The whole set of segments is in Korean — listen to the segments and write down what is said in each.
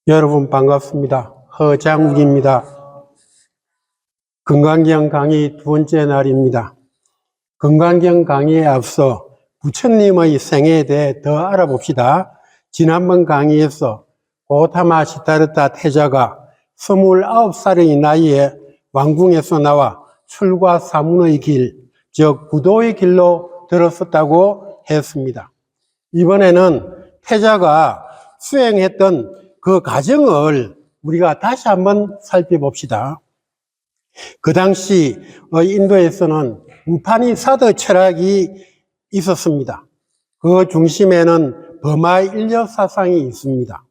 여러분 반갑습니다. 허장욱입니다. 건강경 강의 두 번째 날입니다. 건강경 강의에 앞서 부처님의 생애에 대해 더 알아봅시다. 지난번 강의에서 고타마 시타르타 태자가 29살의 나이에 왕궁에서 나와 출가 사문의 길, 즉 부도의 길로 들었었다고 했습니다. 이번에는 태자가 수행했던 그 과정을 우리가 다시 한번 살펴봅시다. 그 당시 인도에서는 우파니사드 철학이 있었습니다. 그 중심에는 버마 인력 사상이 있습니다.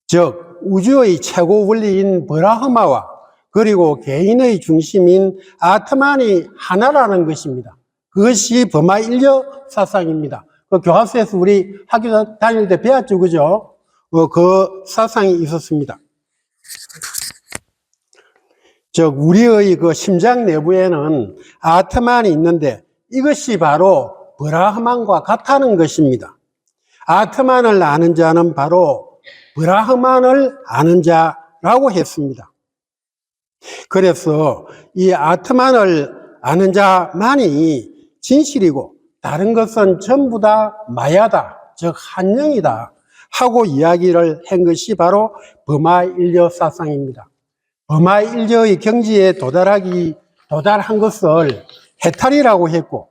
즉 우주의 최고 원리인 브라흐마와 그리고 개인의 중심인 아트만이 하나라는 것입니다. 그것이 버마 인력 사상입니다. 그 교과서에서 우리 학교 다닐 때 배웠죠, 그죠? 그 사상이 있었습니다. 즉 우리의 그 심장 내부에는 아트만이 있는데 이것이 바로 브라흐만과 같다는 것입니다. 아트만을 아는 자는 바로 브라흐만을 아는 자라고 했습니다. 그래서 이 아트만을 아는 자만이 진실이고 다른 것은 전부 다 마야다, 즉 한영이다 하고 이야기를 한 것이 바로 버마 인력 사상입니다. 버마 인력의 경지에 도달한 것을 해탈이라고 했고,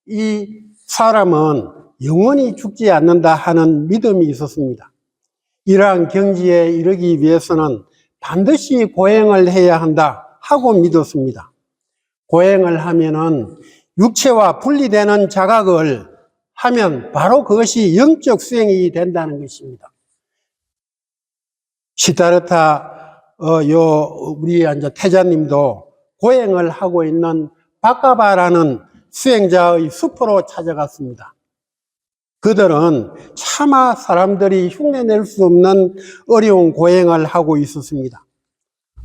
이 사람은 영원히 죽지 않는다 하는 믿음이 있었습니다. 이러한 경지에 이르기 위해서는 반드시 고행을 해야 한다 하고 믿었습니다. 고행을 하면은 육체와 분리되는 자각을 하면 바로 그것이 영적 수행이 된다는 것입니다. 시타르타 우리 태자님도 고행을 하고 있는 바까바라는 수행자의 숲으로 찾아갔습니다. 그들은 차마 사람들이 흉내낼 수 없는 어려운 고행을 하고 있었습니다.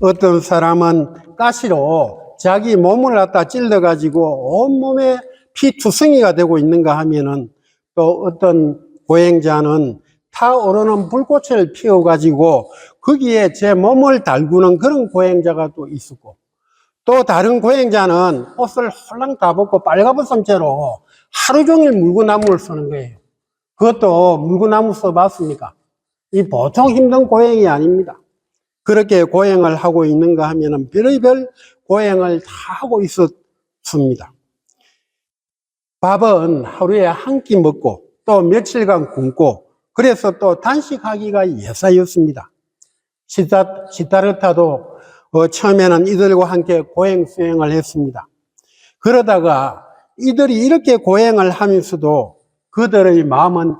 어떤 사람은 가시로 자기 몸을 갖다 찔러가지고 온몸에 피투성이가 되고 있는가 하면은 또 어떤 고행자는 타오르는 불꽃을 피워가지고 거기에 제 몸을 달구는 그런 고행자가 또 있었고, 또 다른 고행자는 옷을 홀랑 다 벗고 빨가벗은 채로 하루 종일 물구나무를 쓰는 거예요. 그것도 물구나무 써봤습니까? 이 보통 힘든 고행이 아닙니다. 그렇게 고행을 하고 있는가 하면은 별의별 고행을 다 하고 있었습니다. 밥은 하루에 한 끼 먹고 또 며칠간 굶고 그래서 또 단식하기가 예사였습니다. 시타르타도 처음에는 이들과 함께 고행 수행을 했습니다. 그러다가 이들이 이렇게 고행을 하면서도 그들의 마음은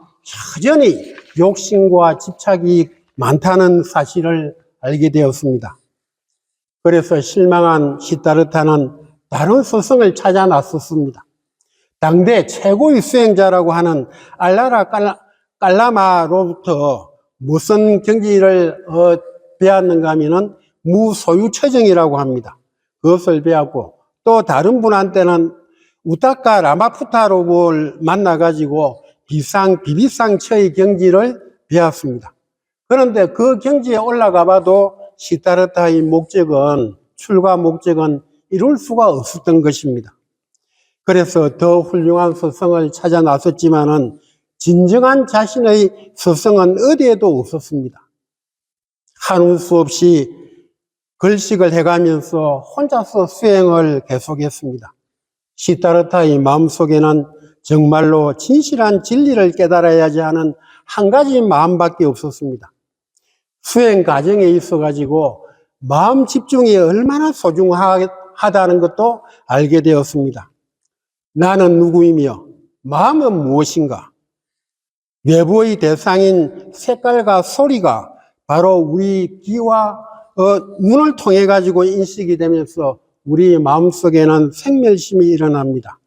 여전히 욕심과 집착이 많다는 사실을 알게 되었습니다. 그래서 실망한 시타르타는 다른 스승을 찾아 나섰습니다. 당대 최고의 수행자라고 하는 알라라 깔라마로부터 무슨 경지를 배웠는가 하면은 무소유처정이라고 합니다. 그것을 배웠고, 또 다른 분한테는 우타카 라마푸타로를 만나가지고 비비상처의 경지를 배웠습니다. 그런데 그 경지에 올라가 봐도 시타르타의 출가 목적은 이룰 수가 없었던 것입니다. 그래서 더 훌륭한 스승을 찾아 나섰지만은 진정한 자신의 스승은 어디에도 없었습니다. 한울 수 없이 걸식을 해가면서 혼자서 수행을 계속했습니다. 시타르타의 마음속에는 정말로 진실한 진리를 깨달아야지 하는 한 가지 마음밖에 없었습니다. 수행 과정에 있어가지고 마음 집중이 얼마나 소중하다는 것도 알게 되었습니다. 나는 누구이며 마음은 무엇인가? 외부의 대상인 색깔과 소리가 바로 우리 귀와 눈을 통해 가지고 인식이 되면서 우리 마음속에는 생멸심이 일어납니다.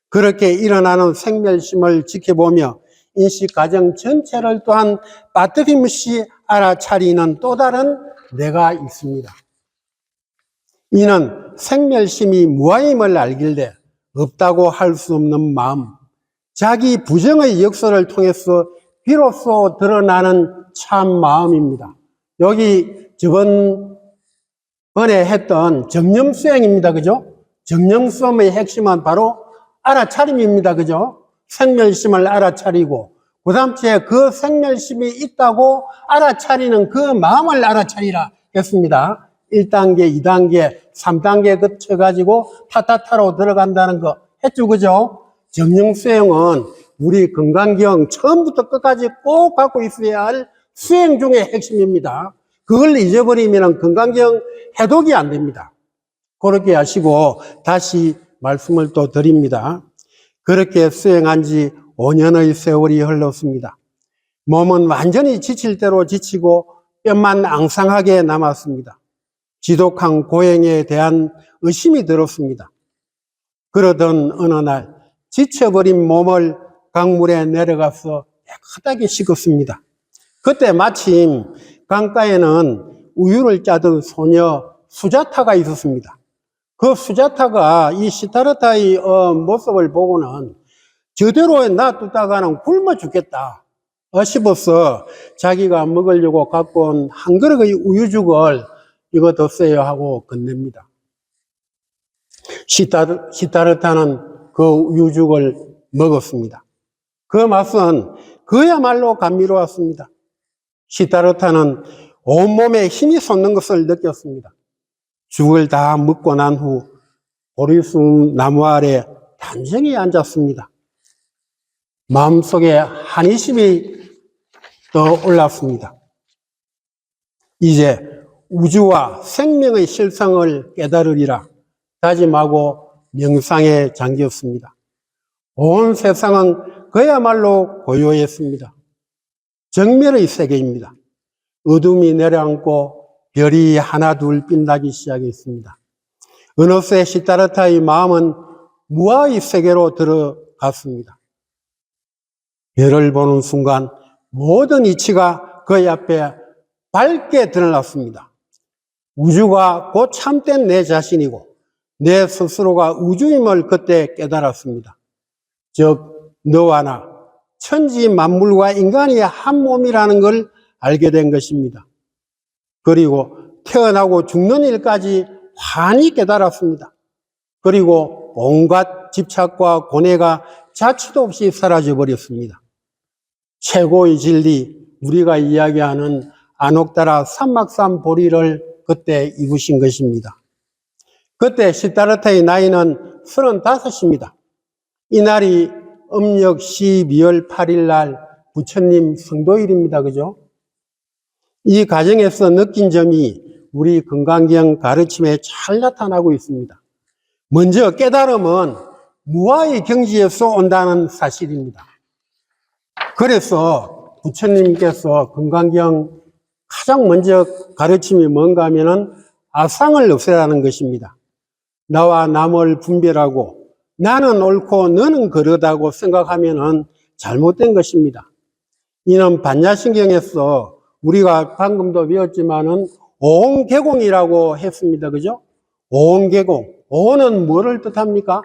그렇게 일어나는 생멸심을 지켜보며 인식 과정 전체를 또한 빠뜨림없이 알아차리는 또 다른 내가 있습니다. 이는 생멸심이 무아임을 알길래 없다고 할 수 없는 마음, 자기 부정의 역사를 통해서 비로소 드러나는 참 마음입니다. 여기 저번에 했던 정념수행입니다. 그죠? 정념수행의 핵심은 바로 알아차림입니다. 그죠? 생멸심을 알아차리고, 그 다음 주에 그 생멸심이 있다고 알아차리는 그 마음을 알아차리라 했습니다. 1단계, 2단계, 3단계 거쳐가지고 타타타로 들어간다는 거 했죠. 그죠? 정념수행은 우리 건강경 처음부터 끝까지 꼭 갖고 있어야 할 수행 중의 핵심입니다. 그걸 잊어버리면 건강경 해독이 안 됩니다. 그렇게 하시고 다시 말씀을 또 드립니다. 그렇게 수행한 지 5년의 세월이 흘렀습니다. 몸은 완전히 지칠 대로 지치고 뼈만 앙상하게 남았습니다. 지독한 고행에 대한 의심이 들었습니다. 그러던 어느 날 지쳐버린 몸을 강물에 내려가서 깨끗하게 씻었습니다. 그때 마침 강가에는 우유를 짜던 소녀 수자타가 있었습니다. 그 수자타가 이 시타르타의 모습을 보고는 저대로 놔두다가는 굶어 죽겠다 싶어서 자기가 먹으려고 갖고 온 한 그릇의 우유죽을 이거 드세요 하고 건넵니다. 시타르타는 그 우유죽을 먹었습니다. 그 맛은 그야말로 감미로웠습니다. 시타르타는 온몸에 힘이 솟는 것을 느꼈습니다. 죽을 다 먹고 난 후 보리수 나무 아래 단정히 앉았습니다. 마음속에 한의심이 떠올랐습니다. 이제 우주와 생명의 실상을 깨달으리라 다짐하고 명상에 잠겼습니다. 온 세상은 그야말로 고요했습니다. 정멸의 세계입니다. 어둠이 내려앉고 별이 하나 둘 빛나기 시작했습니다. 어느새 시타르타의 마음은 무아의 세계로 들어갔습니다. 별을 보는 순간 모든 이치가 그의 앞에 밝게 드러났습니다. 우주가 곧 참된 내 자신이고 내 스스로가 우주임을 그때 깨달았습니다. 즉 너와 나 천지 만물과 인간이 한 몸이라는 걸 알게 된 것입니다. 그리고 태어나고 죽는 일까지 환히 깨달았습니다. 그리고 온갖 집착과 고뇌가 자취도 없이 사라져 버렸습니다. 최고의 진리, 우리가 이야기하는 안옥다라 삼막산 보리를 그때 입으신 것입니다. 그때 시타르타의 나이는 35입니다. 이날이 음력 12월 8일 날 부처님 성도일입니다. 그죠? 이 과정에서 느낀 점이 우리 건강경 가르침에 잘 나타나고 있습니다. 먼저 깨달음은 무아의 경지에서 온다는 사실입니다. 그래서 부처님께서 건강경 가장 먼저 가르침이 뭔가 하면은 아상을 없애라는 것입니다. 나와 남을 분별하고 나는 옳고 너는 그러다고 생각하면은 잘못된 것입니다. 이는 반야신경에서 우리가 방금도 배웠지만은 오온개공이라고 했습니다. 그죠? 오온개공. 오온은 뭐를 뜻합니까?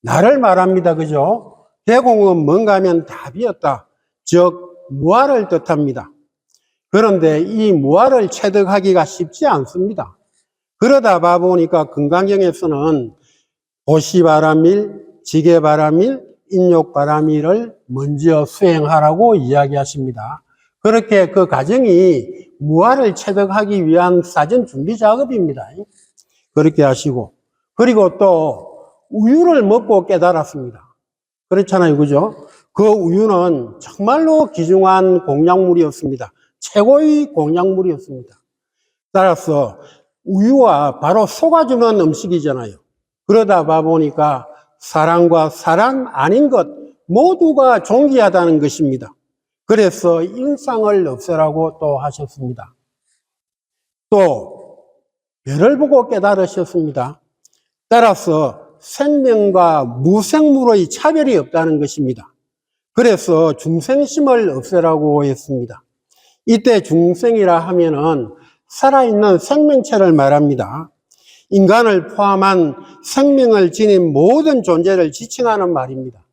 나를 말합니다. 그죠? 개공은 뭔가 하면 답이었다. 즉, 무아를 뜻합니다. 그런데 이 무아를 체득하기가 쉽지 않습니다. 그러다 보니까 건강경에서는 오시바라밀, 지게바라밀, 인욕바라밀을 먼저 수행하라고 이야기하십니다. 그렇게 그 과정이 무아를 체득하기 위한 사전 준비 작업입니다. 그렇게 하시고, 그리고 또 우유를 먹고 깨달았습니다. 그렇잖아요. 그죠? 그 우유는 정말로 귀중한 공약물이었습니다. 최고의 공약물이었습니다. 따라서 우유와 바로 속아주는 음식이잖아요. 그러다 보니까 사람과 사람 아닌 것 모두가 존귀하다는 것입니다. 그래서 인상을 없애라고 또 하셨습니다. 또 별을 보고 깨달으셨습니다. 따라서 생명과 무생물의 차별이 없다는 것입니다. 그래서 중생심을 없애라고 했습니다. 이때 중생이라 하면은 살아있는 생명체를 말합니다. 인간을 포함한 생명을 지닌 모든 존재를 지칭하는 말입니다.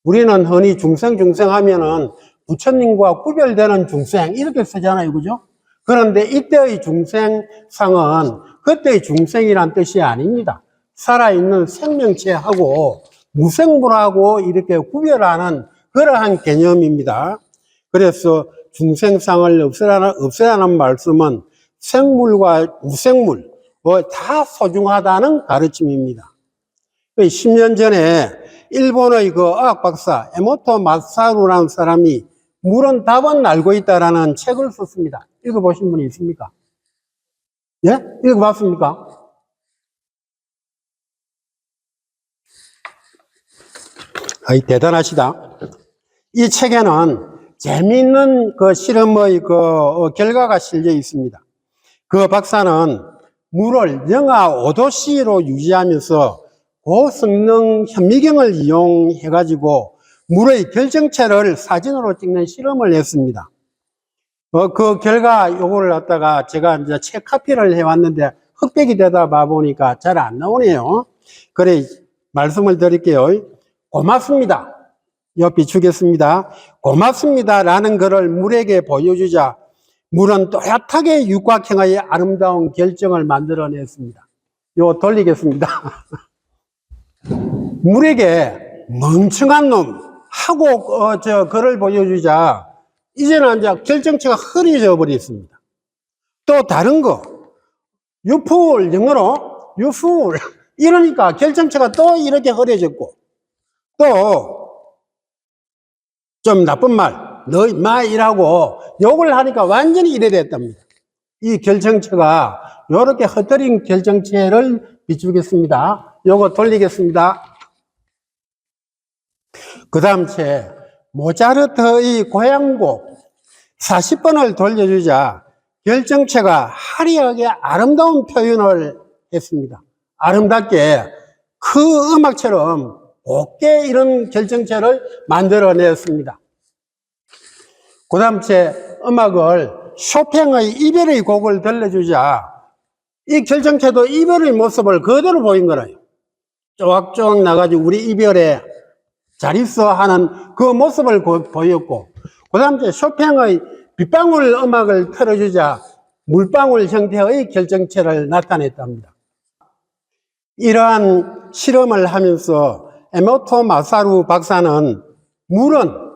우리는 흔히 중생 하면은 부처님과 구별되는 중생 이렇게 쓰잖아요. 그죠? 그런데 이때의 중생상은 그때의 중생이란 뜻이 아닙니다. 살아있는 생명체하고 무생물하고 이렇게 구별하는 그러한 개념입니다. 그래서 중생상을 없애라는 말씀은 생물과 무생물 다 소중하다는 가르침입니다. 10년 전에 일본의 그 어학 박사 에모토 마사루라는 사람이 물은 답은 알고 있다라는 책을 썼습니다. 읽어보신 분이 있습니까? 예? 읽어봤습니까? 아이, 대단하시다. 이 책에는 재미있는 그 실험의 그 결과가 실려 있습니다. 그 박사는 물을 영하 5도씨로 유지하면서 고성능 현미경을 이용해가지고 물의 결정체를 사진으로 찍는 실험을 했습니다. 그 결과 요거를 갖다가 제가 이제 책 카피를 해왔는데 흑백이 되다 봐보니까 잘 안 나오네요. 그래, 말씀을 드릴게요. 고맙습니다. 비추겠습니다. 고맙습니다. 라는 글을 물에게 보여주자 물은 또렷하게 육각형의 아름다운 결정을 만들어냈습니다. 요거 돌리겠습니다. 물에게 멍청한 놈 하고 글을 보여주자 이제는 이제 결정체가 흐려져 버렸습니다. 또 다른 거 you fool, 영어로 you fool 이러니까 결정체가 또 이렇게 흐려졌고 또 좀 나쁜 말 너 임마 이라고 욕을 하니까 완전히 이래 됐답니다. 이 결정체가 이렇게 흩어진 결정체를 비추겠습니다. 요거 돌리겠습니다. 그 다음 책 모차르트의 고향곡 40번을 돌려주자 결정체가 화려하게 아름다운 표현을 했습니다. 아름답게 그 음악처럼 곱게 이런 결정체를 만들어냈습니다. 그 다음 책 음악을 쇼팽의 이별의 곡을 들려주자 이 결정체도 이별의 모습을 그대로 보인 거라요. 쪼악쪼악 나가지고 우리 이별에 잘 있어 하는 그 모습을 보였고 그 다음 책 쇼팽의 빗방울 음악을 틀어주자 물방울 형태의 결정체를 나타냈답니다. 이러한 실험을 하면서 에모토 마사루 박사는 물은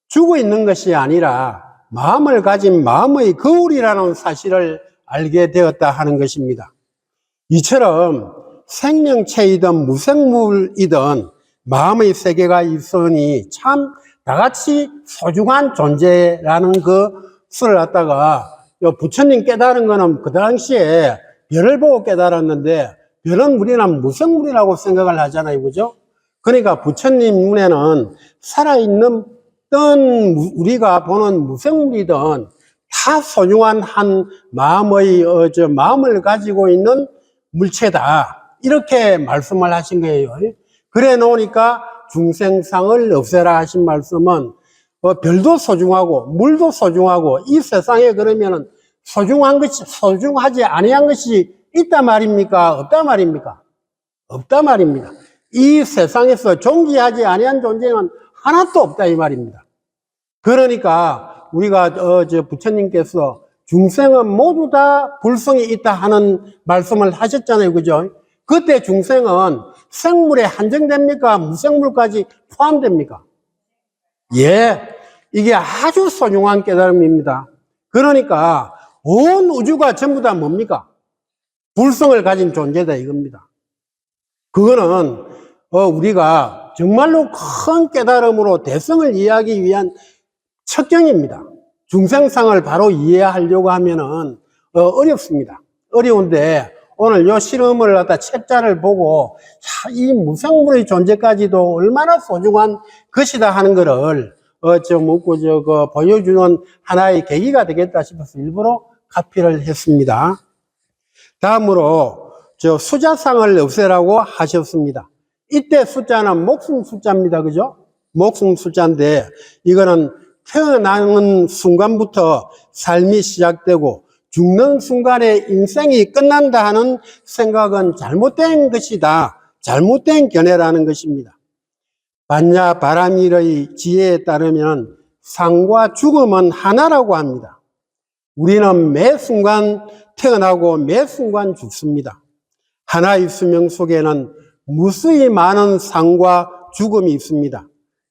죽어 있는 것이 아니라 마음을 가진 마음의 거울이라는 사실을 알게 되었다 하는 것입니다. 이처럼 생명체이든 무생물이든 마음의 세계가 있으니 참 다같이 소중한 존재라는 것을 갖다가 부처님 깨달은 거는 그 당시에 별을 보고 깨달았는데 별은 우리는 무생물이라고 생각을 하잖아요. 그죠? 그러니까 부처님 눈에는 살아있는 우리가 보는 무생물이든 다 소중한 한 마음을 가지고 있는 물체다. 이렇게 말씀을 하신 거예요. 그래 놓으니까 중생상을 없애라 하신 말씀은 별도 소중하고 물도 소중하고 이 세상에 그러면은 소중하지 아니한 것이 있다 말입니까? 없다 말입니까? 없다 말입니다. 이 세상에서 존귀하지 아니한 존재는 하나도 없다 이 말입니다. 그러니까 우리가 부처님께서 중생은 모두 다 불성이 있다 하는 말씀을 하셨잖아요. 그죠? 그때 중생은 생물에 한정됩니까? 무생물까지 포함됩니까? 예. 이게 아주 소중한 깨달음입니다. 그러니까 온 우주가 전부 다 뭡니까? 불성을 가진 존재다 이겁니다. 그거는 우리가 정말로 큰 깨달음으로 대성을 이해하기 위한 척경입니다. 중생상을 바로 이해하려고 하면은 어렵습니다. 어려운데 오늘 이 실험을 갖다 책자를 보고 이 무생물의 존재까지도 얼마나 소중한 것이다 하는 거를 보여주는 하나의 계기가 되겠다 싶어서 일부러 카피를 했습니다. 다음으로 숫자상을 없애라고 하셨습니다. 이때 숫자는 목숨 숫자입니다. 그죠? 목숨 숫자인데 이거는 태어나는 순간부터 삶이 시작되고 죽는 순간에 인생이 끝난다 하는 생각은 잘못된 것이다. 잘못된 견해라는 것입니다. 반야 바라밀의 지혜에 따르면 상과 죽음은 하나라고 합니다. 우리는 매 순간 태어나고 매 순간 죽습니다. 하나의 수명 속에는 무수히 많은 삶과 죽음이 있습니다.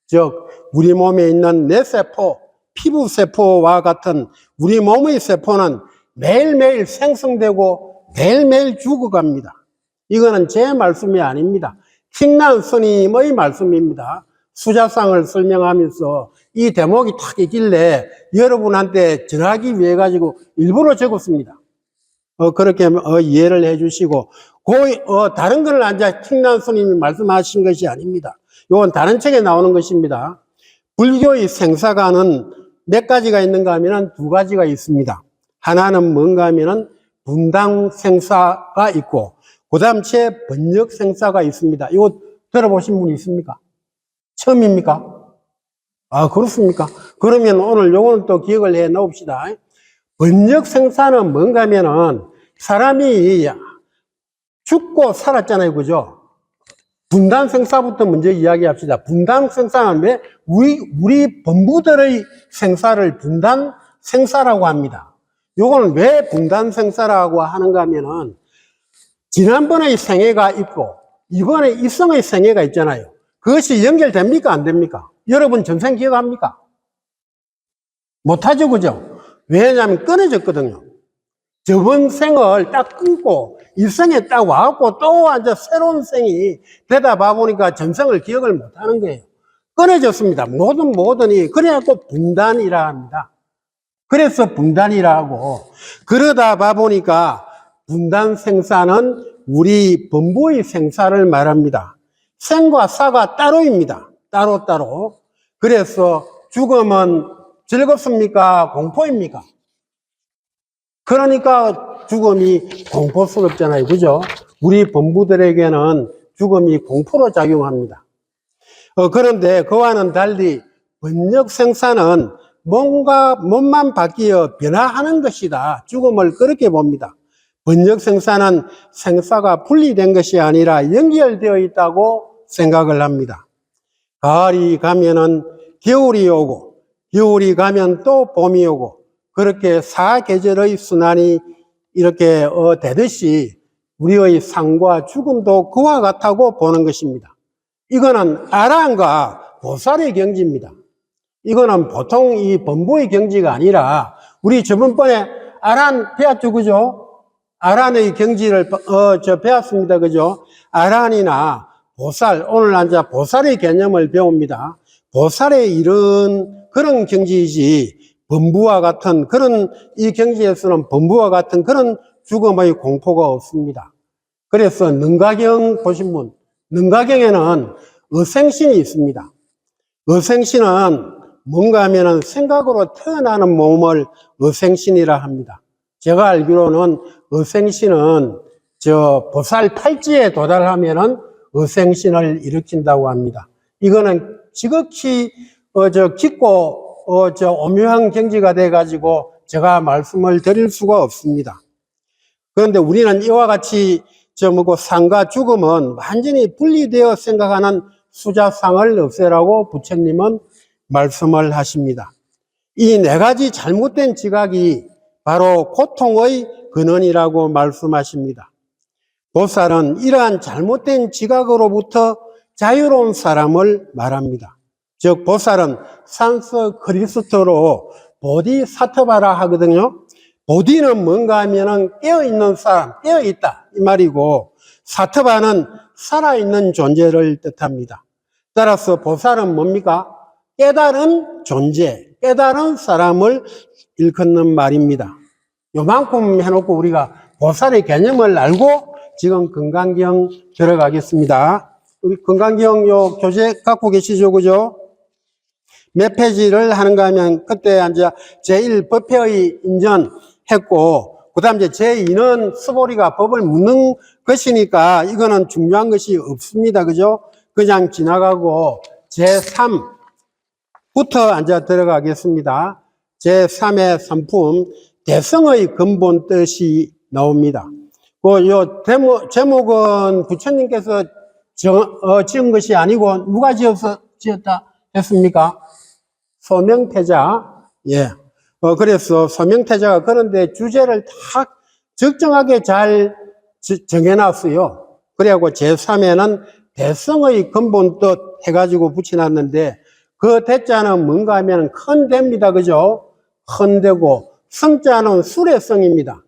즉 우리 몸에 있는 뇌세포, 피부세포와 같은 우리 몸의 세포는 매일매일 생성되고 매일매일 죽어갑니다. 이거는 제 말씀이 아닙니다. 킹난 스님의 말씀입니다. 수자상을 설명하면서 이 대목이 탁 있길래 여러분한테 전하기 위해 가지고 일부러 적었습니다. 그렇게 이해를 해 주시고, 다른 거를 앉아 킹난 스님이 말씀하신 것이 아닙니다. 이건 다른 책에 나오는 것입니다. 불교의 생사가는 몇 가지가 있는가 하면 두 가지가 있습니다. 하나는 뭔가 하면 분당 생사가 있고, 그 다음 번역 생사가 있습니다. 이거 들어보신 분 있습니까? 처음입니까? 아, 그렇습니까? 그러면 오늘 요거는 또 기억을 해 놓읍시다. 번역 생사는 뭔가 하면은 사람이 죽고 살았잖아요. 그죠? 분단 생사부터 먼저 이야기합시다. 분단 생사는 왜 우리 범부들의 생사를 분단 생사라고 합니다. 요거는 왜 분단 생사라고 하는가 하면은 지난번의 생애가 있고 이번에 이성의 생애가 있잖아요. 그것이 연결됩니까? 안 됩니까? 여러분 전생 기억합니까? 못하죠, 그죠? 왜냐하면 끊어졌거든요. 저번 생을 딱 끊고 일생에 딱 와갖고 또 앉아 새로운 생이 되다 봐보니까 전생을 기억을 못하는 거예요. 끊어졌습니다. 모든이 그래갖고 분단이라 합니다. 그래서 분단이라 하고, 그러다 봐보니까 분단 생사는 우리 범부의 생사를 말합니다. 생과 사가 따로입니다. 따로. 그래서 죽음은 즐겁습니까? 공포입니까? 그러니까 죽음이 공포스럽잖아요. 그죠? 우리 범부들에게는 죽음이 공포로 작용합니다. 그런데 그와는 달리 번역 생사는 뭔가 몸만 바뀌어 변화하는 것이다. 죽음을 그렇게 봅니다. 번역 생사는 생사가 분리된 것이 아니라 연결되어 있다고 생각을 합니다. 가을이 가면은 겨울이 오고, 겨울이 가면 또 봄이 오고, 그렇게 사계절의 순환이 이렇게 되듯이 우리의 삶과 죽음도 그와 같다고 보는 것입니다. 이거는 아란과 보살의 경지입니다. 이거는 보통 이 범부의 경지가 아니라, 우리 저번번에 아란 배웠죠, 그죠? 아란의 경지를 배웠습니다, 그죠? 아란이나 보살, 오늘 앉아 보살의 개념을 배웁니다. 보살의 이런 그런 경지이지, 범부와 같은 그런, 이 경지에서는 범부와 같은 그런 죽음의 공포가 없습니다. 그래서 능가경 보신 분, 능가경에는 어생신이 있습니다. 어생신은 뭔가 하면은 생각으로 태어나는 몸을 어생신이라 합니다. 제가 알기로는 어생신은 보살 팔찌에 도달하면은 어생신을 일으킨다고 합니다. 이거는 지극히 깊고 오묘한 경지가 돼가지고 제가 말씀을 드릴 수가 없습니다. 그런데 우리는 이와 같이 삶과 죽음은 완전히 분리되어 생각하는 수자상을 없애라고 부처님은 말씀을 하십니다. 이 네 가지 잘못된 지각이 바로 고통의 근원이라고 말씀하십니다. 보살은 이러한 잘못된 지각으로부터 자유로운 사람을 말합니다. 즉 보살은 산스크리스트로 보디사트바라 하거든요. 보디는 뭔가 하면은 깨어있는 사람, 깨어있다 이 말이고, 사트바는 살아있는 존재를 뜻합니다. 따라서 보살은 뭡니까? 깨달은 존재, 깨달은 사람을 일컫는 말입니다. 요만큼 해놓고 우리가 보살의 개념을 알고 지금 건강경 들어가겠습니다. 우리 건강경 요 교재 갖고 계시죠, 그죠? 몇 페이지를 하는가 하면 그때 이제 제1법회의 인전했고, 그 다음 이제 제2는 스보리가 법을 묻는 것이니까 이거는 중요한 것이 없습니다. 그죠? 그냥 지나가고 제3부터 앉아 들어가겠습니다. 제3의 선품, 대성의 근본 뜻이 나옵니다. 요 제목은 부처님께서 지은 것이 아니고 누가 지었다 했습니까? 소명태자. 예. 그래서 소명태자가 그런데 주제를 다 적정하게 잘 정해놨어요. 그래갖고 제3에는 대성의 근본 뜻 해가지고 붙여놨는데 그 대자는 뭔가 하면 큰 대입니다. 그죠? 큰 대고 성자는 술의 성입니다.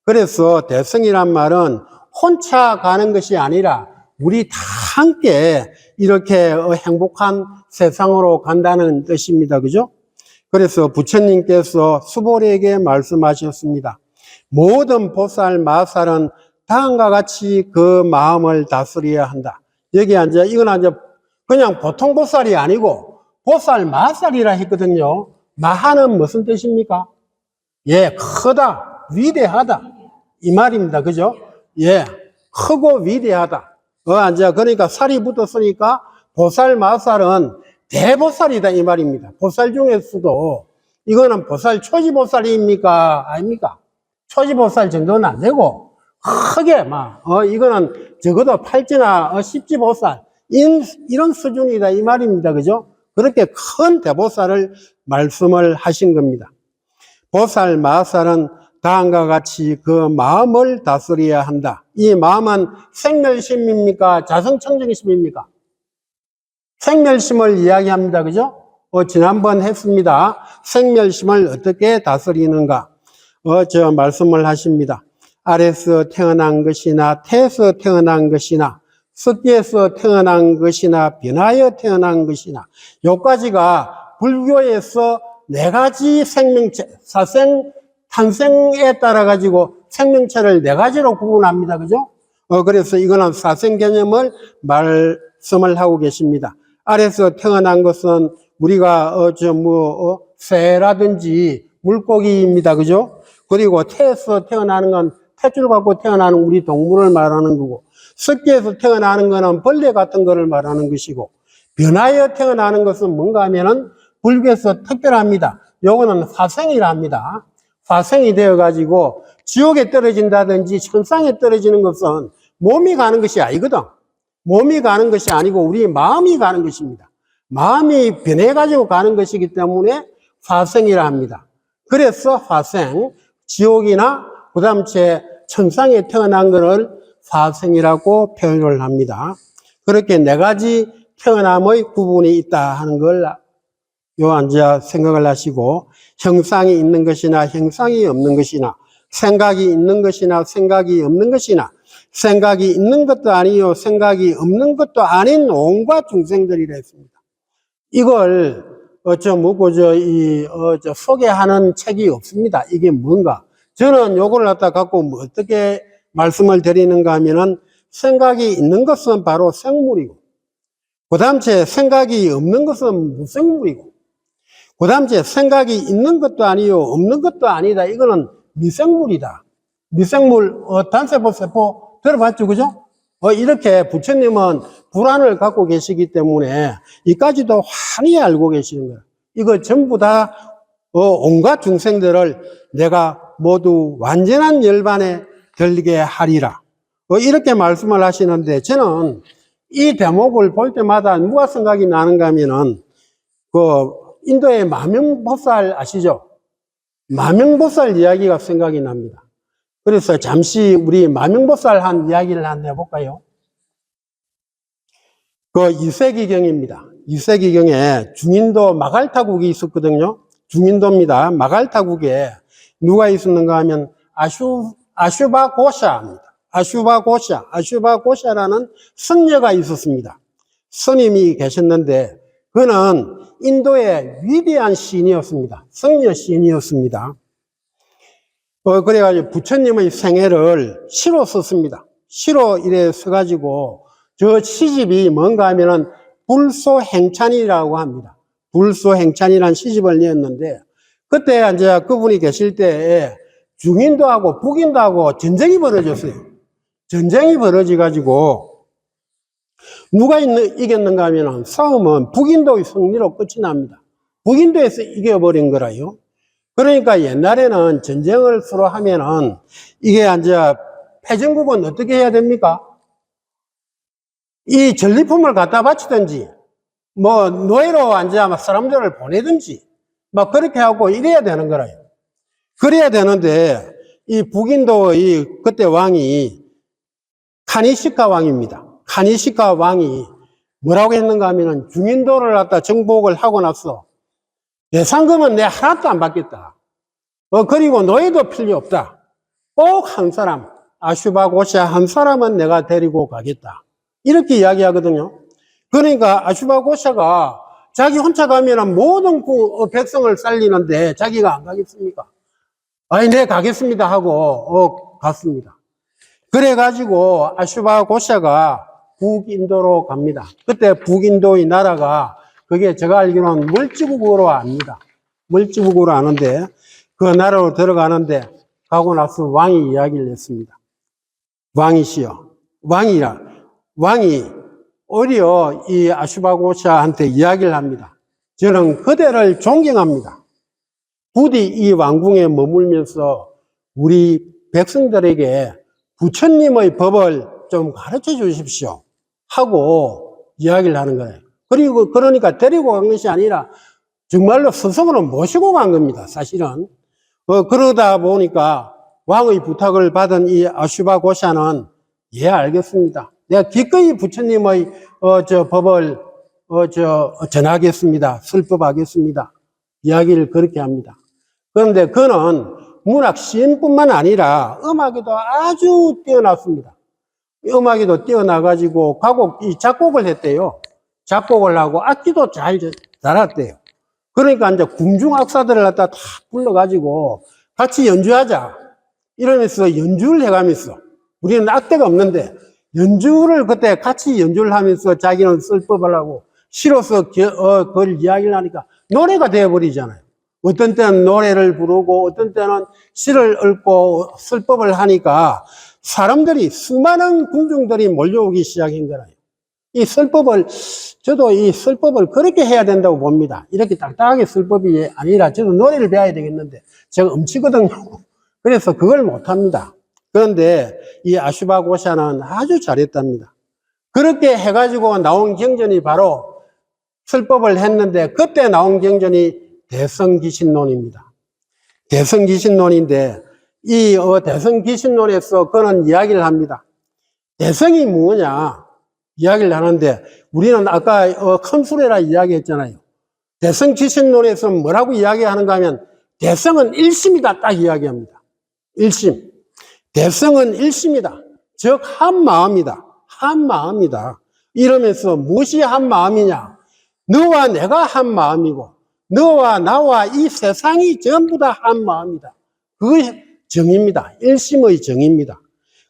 그래서 대성이란 말은 혼자 가는 것이 아니라 우리 다 함께 이렇게 행복한 세상으로 간다는 뜻입니다. 그죠? 그래서 부처님께서 수보리에게 말씀하셨습니다. 모든 보살, 마살은 다음과 같이 그 마음을 다스려야 한다. 여기 이건 그냥 보통 보살이 아니고 보살, 마살이라 했거든요. 마하는 무슨 뜻입니까? 예, 크다, 위대하다. 이 말입니다. 그죠? 예, 크고 위대하다. 그러니까 살이 붙었으니까 보살, 마살은 대보살이다. 이 말입니다. 보살 중에서도 이거는 보살 초지보살입니까? 아닙니까? 초지보살 정도는 안 되고 크게 이거는 적어도 팔지나 십지보살 이런 수준이다. 이 말입니다. 그죠? 그렇게 큰 대보살을 말씀을 하신 겁니다. 보살, 마살은 다음과 같이 그 마음을 다스려야 한다. 이 마음은 생멸심입니까? 자성청정심입니까? 생멸심을 이야기합니다. 그죠? 지난번 했습니다. 생멸심을 어떻게 다스리는가? 저 말씀을 하십니다. 아래서 태어난 것이나 태에서 태어난 것이나 습기에서 태어난 것이나 변하여 태어난 것이나 요까지가 불교에서 네 가지 생명체, 사생, 탄생에 따라 가지고 생명체를 네 가지로 구분합니다. 그죠? 그래서 이거는 사생 개념을 말씀을 하고 계십니다. 아래서 태어난 것은 우리가 새라든지 물고기입니다. 그죠? 그리고 태에서 태어나는 건 탯줄 갖고 태어나는 우리 동물을 말하는 거고, 습기에서 태어나는 거는 벌레 같은 거를 말하는 것이고, 변하여 태어나는 것은 뭔가 하면은 불교에서 특별합니다. 요거는 화생이라 합니다. 화생이 되어가지고 지옥에 떨어진다든지 천상에 떨어지는 것은 몸이 가는 것이 아니거든. 몸이 가는 것이 아니고 우리 마음이 가는 것입니다. 마음이 변해가지고 가는 것이기 때문에 화생이라 합니다. 그래서 화생, 지옥이나 그 다음 천상에 태어난 것을 화생이라고 표현을 합니다. 그렇게 네 가지 태어남의 구분이 있다 하는 걸 생각을 하시고, 형상이 있는 것이나 형상이 없는 것이나, 생각이 있는 것이나 생각이 없는 것이나, 생각이 있는 것도 아니요 생각이 없는 것도 아닌 온갖 중생들이라 했습니다. 이걸 소개하는 책이 없습니다. 이게 뭔가. 저는 요걸 갖고 어떻게 말씀을 드리는가 하면은, 생각이 있는 것은 바로 생물이고, 그 다음 생각이 없는 것은 무생물이고, 그 다음 생각이 있는 것도 아니요 없는 것도 아니다. 이거는 미생물이다. 미생물, 단세포, 세포 들어봤죠? 그죠? 이렇게 부처님은 불안을 갖고 계시기 때문에 이까지도 환히 알고 계시는 거예요. 이거 전부 다 온갖 중생들을 내가 모두 완전한 열반에 들게 하리라. 이렇게 말씀을 하시는데, 저는 이 대목을 볼 때마다 누가 생각이 나는가 하면은 인도의 마명보살 아시죠? 마명보살 이야기가 생각이 납니다. 그래서 잠시 우리 마명보살 한 이야기를 한번 해볼까요? 2세기경입니다. 2세기경에 중인도 마갈타국이 있었거든요. 중인도입니다. 마갈타국에 누가 있었는가 하면 아슈바고샤입니다. 아슈바고샤라는 선녀가 있었습니다. 스님이 계셨는데 그는 인도의 위대한 시인이었습니다. 성녀 시인이었습니다. 그래가지고 부처님의 생애를 시로 썼습니다. 시로 이래 써가지고 저 시집이 뭔가 하면은 불소행찬이라고 합니다. 불소행찬이라는 시집을 냈는데, 그때 그분이 계실 때 중인도하고 북인도하고 전쟁이 벌어졌어요. 전쟁이 벌어져가지고 누가 이겼는가 하면 싸움은 북인도의 승리로 끝이 납니다. 북인도에서 이겨버린 거라요. 그러니까 옛날에는 전쟁을 서로 하면은 이게 패전국은 어떻게 해야 됩니까? 이 전리품을 갖다 바치든지 노예로 사람들을 보내든지 그렇게 하고 이래야 되는 거라요. 그래야 되는데, 이 북인도의 그때 왕이 카니시카 왕입니다. 카니시카 왕이 뭐라고 했는가 하면은 중인도를 갖다 정복을 하고 나서 예상금은 내 하나도 안 받겠다. 그리고 노예도 필요 없다. 꼭 한 사람, 아슈바고샤 한 사람은 내가 데리고 가겠다. 이렇게 이야기하거든요. 그러니까 아슈바고샤가 자기 혼자 가면은 모든 백성을 살리는데 자기가 안 가겠습니까? 아니, 네, 가겠습니다 하고, 갔습니다. 그래가지고 아슈바고샤가 북인도로 갑니다. 그때 북인도의 나라가 그게 제가 알기로는 멀찌북으로 압니다. 멀찌북으로 아는데 그 나라로 들어가는데 가고 나서 왕이 이야기를 했습니다. 왕이시여, 왕이 오히려 이 아슈바고샤한테 이야기를 합니다. 저는 그대를 존경합니다. 부디 이 왕궁에 머물면서 우리 백성들에게 부처님의 법을 좀 가르쳐 주십시오 하고 이야기를 하는 거예요. 그리고 그러니까 데리고 간 것이 아니라 정말로 스승으로 모시고 간 겁니다. 사실은. 그러다 보니까 왕의 부탁을 받은 이 아슈바고샤는 예, 알겠습니다. 내가 기꺼이 부처님의 법을 전하겠습니다. 설법하겠습니다. 이야기를 그렇게 합니다. 그런데 그는 문학 시인뿐만 아니라 음악에도 아주 뛰어났습니다. 음악에도 뛰어나가지고 이 작곡을 했대요. 작곡을 하고 악기도 잘했대요. 그러니까 이제 궁중악사들을 갖다 다 불러가지고 같이 연주하자. 이러면서 연주를 해가면서 우리는 악대가 없는데 연주를 그때 같이 연주를 하면서 자기는 설법을 하고 시로서 그걸 이야기를 하니까 노래가 되어버리잖아요. 어떤 때는 노래를 부르고 어떤 때는 시를 읊고 설법을 하니까 사람들이 수많은 군중들이 몰려오기 시작한 거예요. 저도 이 설법을 그렇게 해야 된다고 봅니다. 이렇게 딱딱하게 설법이 아니라 저도 노래를 배워야 되겠는데 제가 음치거든요. 그래서 그걸 못합니다. 그런데 이 아슈바고샤는 아주 잘했답니다. 그렇게 해가지고 나온 경전이 바로 설법을 했는데 그때 나온 경전이 대성기신론입니다. 대성기신론인데 이 대성기신론에서 그는 이야기를 합니다. 대성이 뭐냐 이야기를 하는데 우리는 아까 큰 수레라 이야기했잖아요. 대성기신론에서 뭐라고 이야기하는가 하면 대성은 일심이다 딱 이야기합니다. 일심. 대성은 일심이다. 즉 한마음이다. 한마음이다. 이러면서 무엇이 한마음이냐? 너와 내가 한마음이고 너와 나와 이 세상이 전부 다 한마음이다. 그게 정입니다. 일심의 정입니다.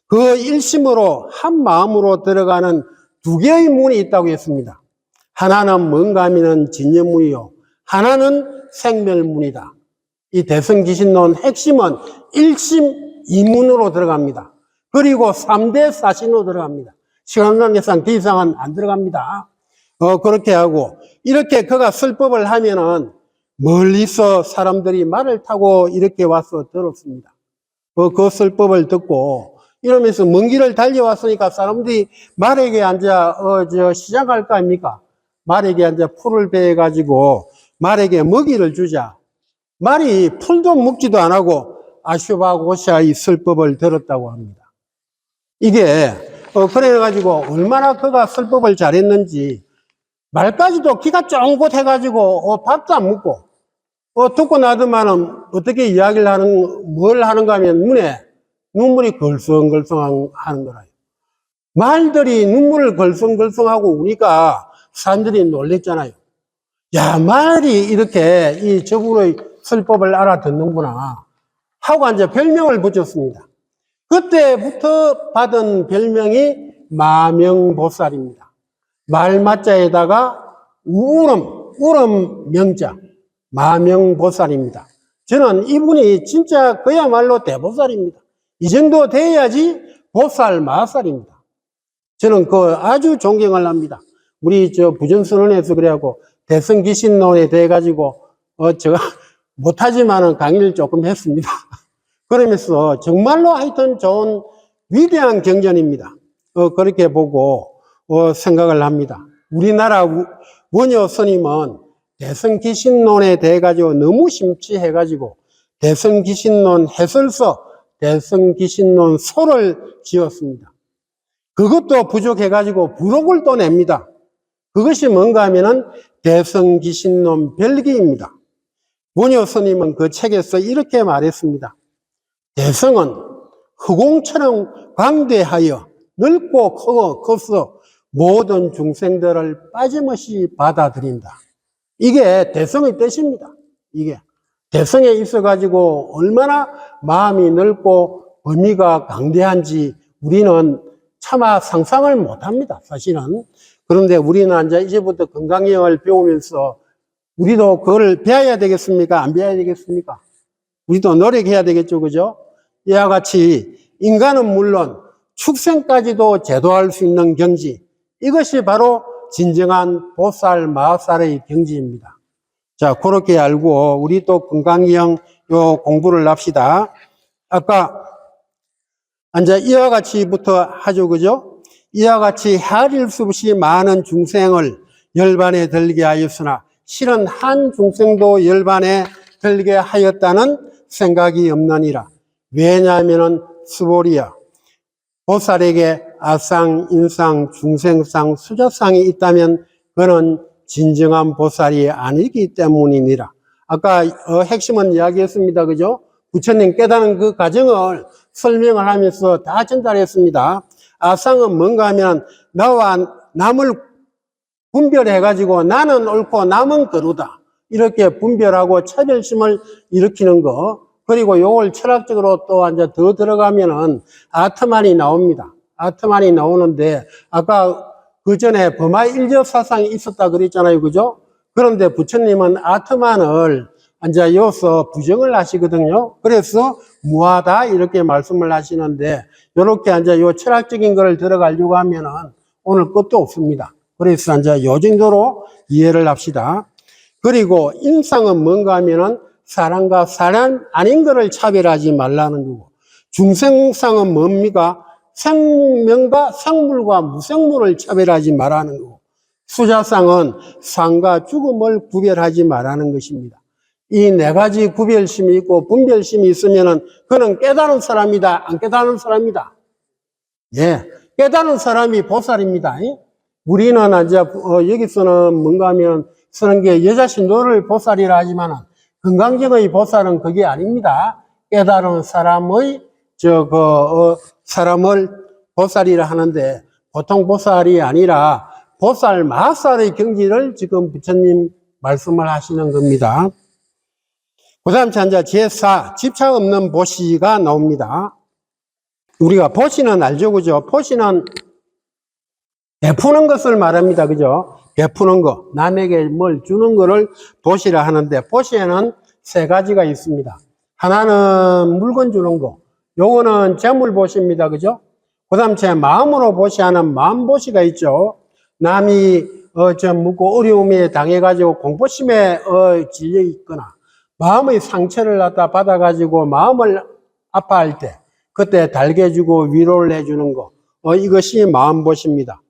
그 일심으로 한마음으로 들어가는 두 개의 문이 있다고 했습니다. 하나는 뭔가 하면은 진여문이요. 하나는 생멸문이다. 이 대성기신론 핵심은 일심 이문으로 들어갑니다. 그리고 3대 사신으로 들어갑니다. 시간 관계상 그 이상은 안 들어갑니다. 그렇게 하고, 이렇게 그가 설법을 하면은 멀리서 사람들이 말을 타고 이렇게 와서 들었습니다. 그 설법을 듣고, 이러면서 먼 길을 달려왔으니까 사람들이 말에게 앉아, 시작할 거 아닙니까? 말에게 앉아 풀을 베어가지고 말에게 먹이를 주자. 말이 풀도 먹지도 안 하고 아슈바고샤의 설법을 들었다고 합니다. 이게 그래가지고 얼마나 그가 설법을 잘했는지 말까지도 기가 쫑긋 해가지고 밥도 안 먹고 듣고 나더만은 어떻게 뭘 하는가 하면 눈물이 걸성걸성 하는 거라요. 말들이 눈물을 걸성걸성하고 우니까 사람들이 놀랬잖아요. 야, 말이 이렇게 이 저분의 설법을 알아듣는구나 하고 이제 별명을 붙였습니다. 그때부터 받은 별명이 마명보살입니다. 말마자에다가 우름 명자 마명보살입니다. 저는 이분이 진짜 그야말로 대보살입니다. 이 정도 돼야지 보살 마살입니다. 저는 아주 존경을 합니다. 우리 부전선언에서 그래갖고 대성기신론에 대해 가지고 제가 못하지만은 강의를 조금 했습니다. 그러면서 정말로 하여튼 좋은 위대한 경전입니다. 그렇게 보고 생각을 합니다. 우리나라 원효 스님은 대성기신론에 대해 가지고 너무 심취해 가지고 대성기신론 해설서, 대성기신론 소를 지었습니다. 그것도 부족해가지고 부록을 또 냅니다. 그것이 뭔가 하면은 대성기신론 별기입니다. 원효 스님은 그 책에서 이렇게 말했습니다. 대성은 흑공처럼 광대하여 넓고 커서 모든 중생들을 빠짐없이 받아들인다. 이게 대성의 뜻입니다. 이게 대성에 있어가지고 얼마나 마음이 넓고 범위가 강대한지 우리는 차마 상상을 못합니다. 사실은. 그런데 우리는 이제부터 건강형을 배우면서 우리도 그걸 배워야 되겠습니까? 안 배워야 되겠습니까? 우리도 노력해야 되겠죠. 그죠? 이와 같이 인간은 물론 축생까지도 제도할 수 있는 경지. 이것이 바로 진정한 보살, 마살의 경지입니다. 자, 그렇게 알고 우리 또 건강형 요 공부를 합시다. 아까 이와 같이부터 하죠. 그죠? 이와 같이 헤아릴 수 없이 많은 중생을 열반에 들게 하였으나 실은 한 중생도 열반에 들게 하였다는 생각이 없느니라. 왜냐하면 수보리야 보살에게 아상, 인상, 중생상, 수자상이 있다면 그는 진정한 보살이 아니기 때문이니라. 아까 핵심은 이야기했습니다. 그죠? 부처님 깨닫는 그 과정을 설명을 하면서 다 전달했습니다. 아상은 뭔가 하면 나와 남을 분별해가지고 나는 옳고 남은 거루다. 이렇게 분별하고 차별심을 일으키는 거. 그리고 요걸 철학적으로 또 이제 더 들어가면은 아트만이 나옵니다. 아트만이 나오는데 아까 그 전에 범하 일적 사상이 있었다 그랬잖아요. 그죠? 그런데 부처님은 아트만을 이제 여기서 부정을 하시거든요. 그래서 무하다 이렇게 말씀을 하시는데 요렇게 이제 요 철학적인 거를 들어가려고 하면은 오늘 끝도 없습니다. 그래서 이제 요 정도로 이해를 합시다. 그리고 인상은 뭔가 하면은 사람과 사람 아닌 것을 차별하지 말라는 거고, 중생상은 뭡니까? 생명과 생물과 무생물을 차별하지 말라는 거고, 수자상은 상과 죽음을 구별하지 말라는 것입니다. 이 네 가지 구별심이 있고 분별심이 있으면은 그는 깨달은 사람이다, 안 깨달은 사람이다. 예, 깨달은 사람이 보살입니다. 우리는 이제 여기서는 뭔가 하면 쓰는 게 여자 신도를 보살이라 하지만은 건강정의 보살은 그게 아닙니다. 깨달은 사람의 사람을 보살이라 하는데 보통 보살이 아니라 보살 마살의 경지를 지금 부처님 말씀을 하시는 겁니다. 그 다음 이제 제4 집착 없는 보시가 나옵니다. 우리가 보시는 알죠, 그죠? 보시는 베푸는 것을 말합니다, 그죠? 베푸는 거, 남에게 뭘 주는 거를 보시라 하는데, 보시에는 세 가지가 있습니다. 하나는 물건 주는 거, 요거는 재물 보시입니다, 그죠? 그 다음 제 마음으로 보시하는 마음 보시가 있죠. 남이 묻고 어려움에 당해가지고 공포심에 질려 있거나 마음의 상처를 갖다 받아가지고 마음을 아파할 때 그때 달래주고 위로를 해주는 거, 이것이 마음 보시입니다.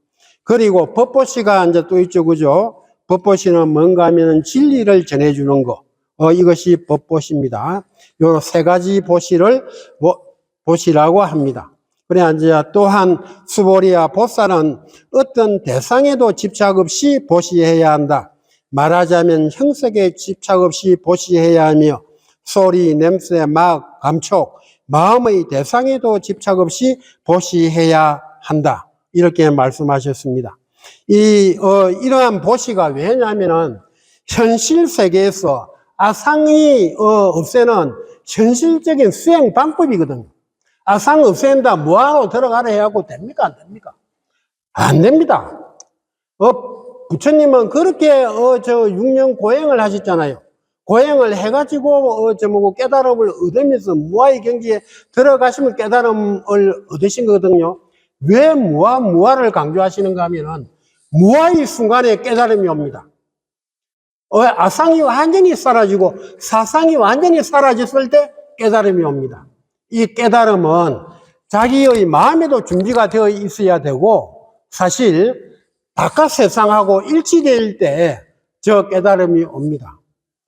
그리고 법보시가 이제 또 있죠, 그죠? 법보시는 뭔가 하면 진리를 전해주는 거, 이것이 법보시입니다. 요 세 가지 보시를 보시라고 합니다. 그래, 이제 또한 수보리야 보살은 어떤 대상에도 집착 없이 보시해야 한다. 말하자면 형색에 집착 없이 보시해야 하며 소리, 냄새, 맛, 감촉, 마음의 대상에도 집착 없이 보시해야 한다. 이렇게 말씀하셨습니다. 이러한 보시가 왜냐하면은 현실 세계에서 아상이 없애는 현실적인 수행 방법이거든요. 아상 없앤다, 뭐하러 들어가라 해갖고 됩니까? 안 됩니까? 안 됩니다. 부처님은 그렇게, 6년 고행을 하셨잖아요. 고행을 해가지고, 깨달음을 얻으면서 무아의 경지에 들어가시면 깨달음을 얻으신 거거든요. 왜 무아를 강조하시는가 하면은, 무아의 순간에 깨달음이 옵니다. 아상이 완전히 사라지고, 사상이 완전히 사라졌을 때 깨달음이 옵니다. 이 깨달음은 자기의 마음에도 준비가 되어 있어야 되고, 사실 바깥 세상하고 일치될 때 저 깨달음이 옵니다.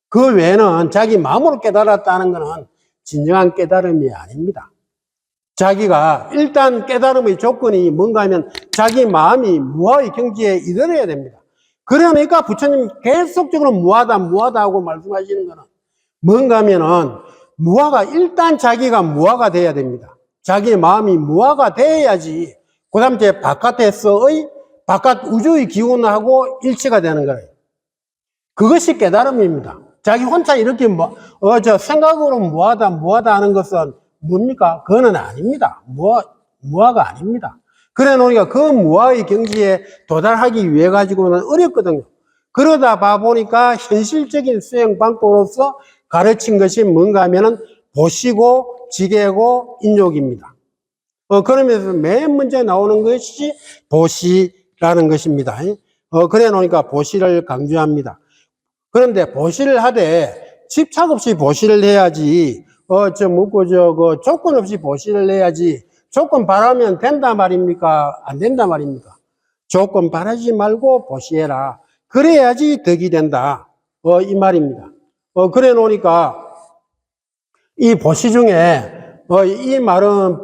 그 외에는 자기 마음으로 깨달았다는 것은 진정한 깨달음이 아닙니다. 자기가 일단 깨달음의 조건이 뭔가 하면 자기 마음이 무아의 경지에 이르러야 됩니다. 그러니까 부처님 계속적으로 무아다 하고 말씀하시는 것은 뭔가 하면은 무아가 일단 자기가 무아가 돼야 됩니다. 자기 마음이 무아가 돼야지 그 다음 이제 바깥에서의 바깥 우주의 기운하고 일치가 되는 거예요. 그것이 깨달음입니다. 자기 혼자 이렇게 생각으로 무하다 하는 것은 뭡니까? 그거는 아닙니다. 무아가 아닙니다. 그래 놓으니까 그 무아의 경지에 도달하기 위해 가지고는 어렵거든요. 그러다 보니까 현실적인 수행 방법으로서 가르친 것이 뭔가 하면은 보시고, 지게고, 인욕입니다. 그러면서 맨 먼저 나오는 것이 보시라는 것입니다. 그래 놓으니까 보시를 강조합니다. 그런데 보시를 하되 집착 없이 보시를 해야지, 조건 없이 보시를 해야지, 조건 바라면 된다 말입니까? 안 된다 말입니까? 조건 바라지 말고 보시해라. 그래야지 덕이 된다. 이 말입니다. 그래 놓으니까 이 보시 중에, 이 말은,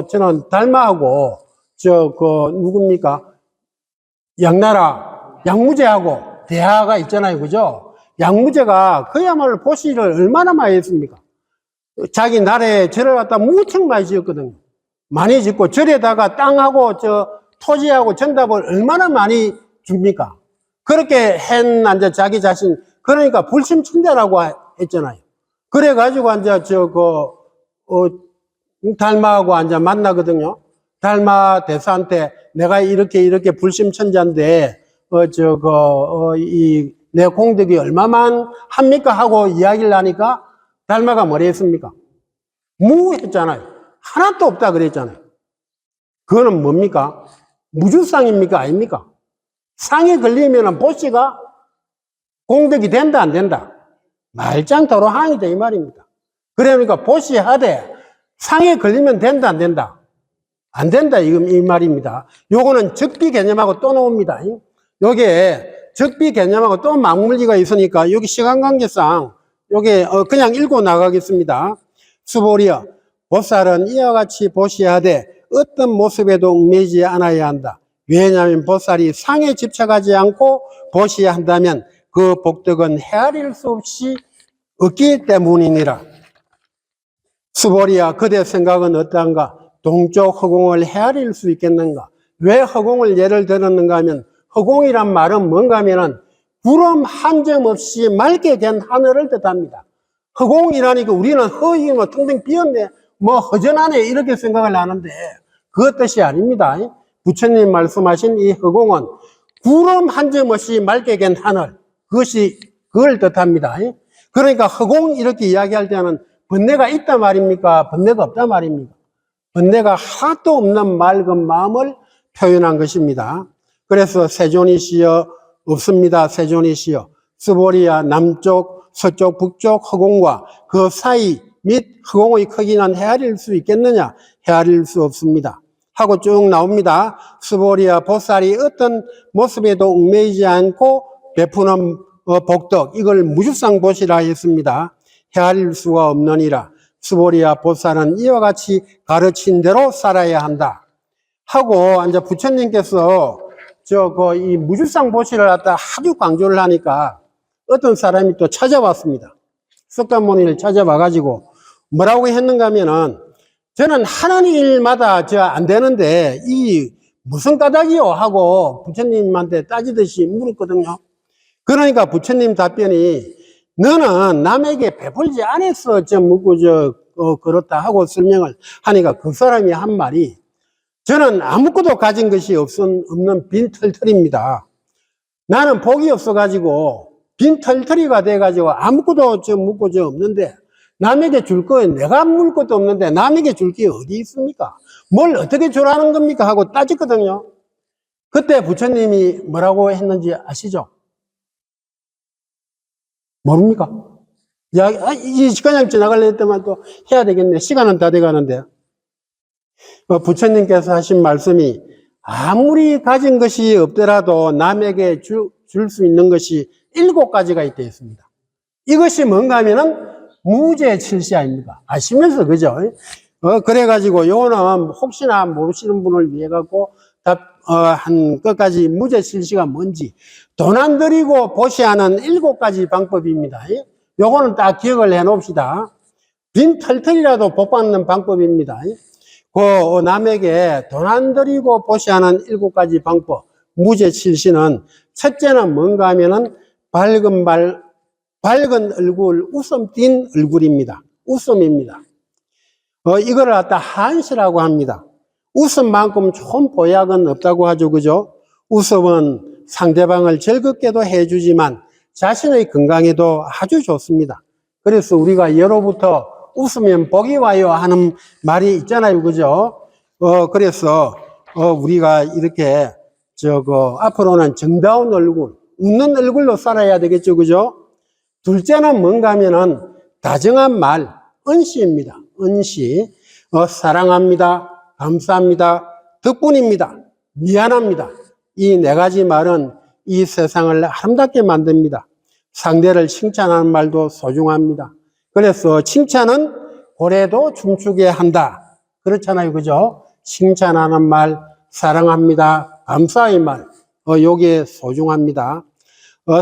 저는 달마하고, 누굽니까? 양나라, 양무제하고 대하가 있잖아요. 그죠? 양무제가 그야말로 보시를 얼마나 많이 했습니까? 자기 나라에 절을 갖다 무척 많이 지었거든요. 많이 짓고, 절에다가 땅하고, 토지하고 전답을 얼마나 많이 줍니까? 그렇게 자기 자신, 그러니까 불심천대라고 했잖아요. 그래가지고, 달마하고 만나거든요. 달마 대사한테 내가 이렇게 불심천자인데, 내 공덕이 얼마만 합니까? 하고 이야기를 하니까, 달마가 뭐라 했습니까? 무했잖아요. 하나도 없다 그랬잖아요. 그거는 뭡니까? 무주상입니까? 아닙니까? 상에 걸리면 보시가 공덕이 된다, 안 된다? 말짱토로 항이다, 이 말입니다. 그러니까 보시하되 상에 걸리면 된다, 안 된다? 안 된다, 이 말입니다. 요거는 적비 개념하고 또 나옵니다. 요게 적비 개념하고 또 맞물리가 있으니까 여기 시간 관계상 요게 그냥 읽고 나가겠습니다. 수보리여, 보살은 이와 같이 보시하되 어떤 모습에도 얽매이지 않아야 한다. 왜냐하면 보살이 상에 집착하지 않고 보시한다면 그 복덕은 헤아릴 수 없이 없기 때문이니라. 수보리야, 그대 생각은 어떠한가? 동쪽 허공을 헤아릴 수 있겠는가? 왜 허공을 예를 들었는가 하면, 허공이란 말은 뭔가 하면은 구름 한 점 없이 맑게 된 하늘을 뜻합니다. 허공이라니까 우리는 허이 텅텅 비었네, 허전하네, 이렇게 생각을 하는데 그 뜻이 아닙니다. 부처님 말씀하신 이 허공은 구름 한 점 없이 맑게 된 하늘, 그걸 뜻합니다. 그러니까 허공 이렇게 이야기할 때는 번뇌가 있다 말입니까? 번뇌가 없다 말입니까? 번뇌가 하나도 없는 맑은 마음을 표현한 것입니다. 그래서 세존이시여, 없습니다. 세존이시여, 수보리야, 남쪽, 서쪽, 북쪽 허공과 그 사이 및 허공의 크기는 헤아릴 수 있겠느냐? 헤아릴 수 없습니다. 하고 쭉 나옵니다. 수보리야, 보살이 어떤 모습에도 얽매이지 않고 베푸는 복덕, 이걸 무주상 보시라 했습니다. 헤아릴 수가 없느니라. 수보리야, 보살은 이와 같이 가르친 대로 살아야 한다. 하고, 이제 부처님께서 이 무주상 보시를 갖다 아주 강조를 하니까 어떤 사람이 또 찾아왔습니다. 석가모니를 찾아와가지고 뭐라고 했는가 하면은, 저는 하는 일마다 안 되는데 이 무슨 까닭이요? 하고 부처님한테 따지듯이 물었거든요. 그러니까 부처님 답변이, 너는 남에게 베풀지 않았어. 묻고 그렇다 하고 설명을 하니까 그 사람이 한 말이, 저는 아무것도 가진 것이 없는 빈 털털입니다. 나는 복이 없어가지고 빈 털털이가 돼가지고 아무것도 묻고 없는데, 남에게 줄 거에 내가 물 것도 없는데 남에게 줄 게 어디 있습니까? 뭘 어떻게 주라는 겁니까? 하고 따졌거든요. 그때 부처님이 뭐라고 했는지 아시죠? 모릅니까? 이 시간이 지나갈래 했더만 또 해야 되겠네. 시간은 다 돼가는데. 부처님께서 하신 말씀이, 아무리 가진 것이 없더라도 남에게 줄 수 있는 것이 7가지가 있다 있습니다. 이것이 뭔가 하면은 무죄칠시아입니다. 아시면서, 그죠? 그래가지고, 요거는 혹시나 모르시는 분을 위해 갖고, 한 끝까지 무죄칠시가 뭔지, 돈 안 들이고 보시하는 7가지 방법입니다. 요거는 딱 기억을 해 놓읍시다. 빈 털털이라도 복 받는 방법입니다. 그 남에게 돈 안 들이고 보시하는 7가지 방법, 무죄칠시는 첫째는 뭔가 하면은 밝은 얼굴, 웃음 띤 얼굴입니다. 웃음입니다. 이거를 갖다 한시라고 합니다. 웃음만큼 좋은 보약은 없다고 하죠. 그죠? 웃음은 상대방을 즐겁게도 해주지만 자신의 건강에도 아주 좋습니다. 그래서 우리가 예로부터 웃으면 복이 와요 하는 말이 있잖아요. 그죠? 그래서, 우리가 이렇게, 앞으로는 정다운 얼굴, 웃는 얼굴로 살아야 되겠죠. 그죠? 둘째는 뭔가 하면은 다정한 말,恩시입니다.恩시. 사랑합니다. 감사합니다. 덕분입니다. 미안합니다. 이 4가지 말은 이 세상을 아름답게 만듭니다. 상대를 칭찬하는 말도 소중합니다. 그래서 칭찬은 고래도 춤추게 한다. 그렇잖아요. 그죠? 칭찬하는 말, 사랑합니다. 감사의 말, 요게 소중합니다.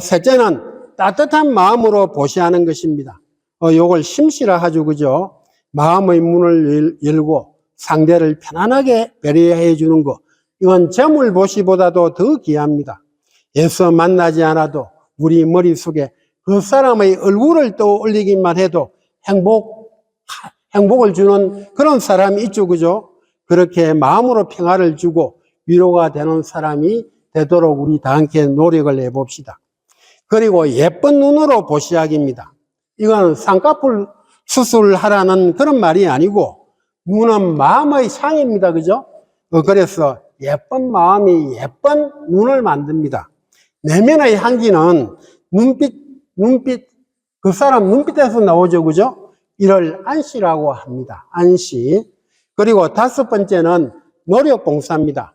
셋째는 따뜻한 마음으로 보시하는 것입니다. 요걸 심시라 하죠. 그죠? 마음의 문을 열고 상대를 편안하게 배려해 주는 것. 이건 재물 보시보다도 더 귀합니다. 애써 만나지 않아도 우리 머릿속에 그 사람의 얼굴을 떠올리기만 해도 행복을 주는 그런 사람이 있죠. 그죠? 그렇게 마음으로 평화를 주고 위로가 되는 사람이 되도록 우리 다 함께 노력을 해봅시다. 그리고 예쁜 눈으로 보시약입니다. 이건 쌍꺼풀 수술하라는 그런 말이 아니고 눈은 마음의 상입니다. 그죠? 그래서 예쁜 마음이 예쁜 눈을 만듭니다. 내면의 향기는 눈빛, 그 사람 눈빛에서 나오죠. 그죠? 이를 안시라고 합니다. 안시. 그리고 5번째는 노력 봉사입니다.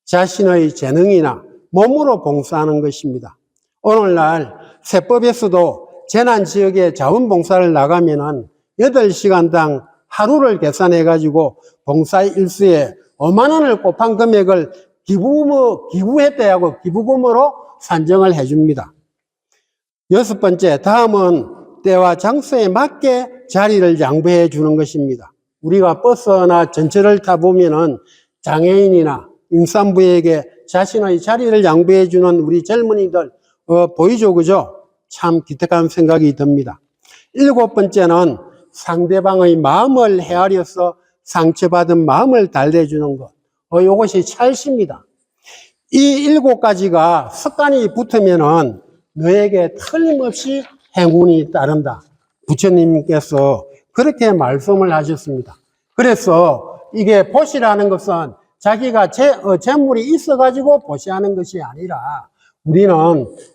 자신의 재능이나 몸으로 봉사하는 것입니다. 오늘날 세법에서도 재난지역에 자원봉사를 나가면은 8시간당 하루를 계산해가지고 봉사 일수에 5만 원을 곱한 금액을 기부했대 하고 기부금으로 산정을 해줍니다. 6번째, 다음은 때와 장소에 맞게 자리를 양보해 주는 것입니다. 우리가 버스나 전철을 타보면은 장애인이나 임산부에게 자신의 자리를 양보해 주는 우리 젊은이들 보이죠. 그죠? 참 기특한 생각이 듭니다. 7번째는 상대방의 마음을 헤아려서 상처받은 마음을 달래주는 것. 이것이 찰시입니다. 이 7가지가 습관이 붙으면은 너에게 틀림없이 행운이 따른다. 부처님께서 그렇게 말씀을 하셨습니다. 그래서 이게 보시라는 것은 자기가 재물이 있어가지고 보시하는 것이 아니라 우리는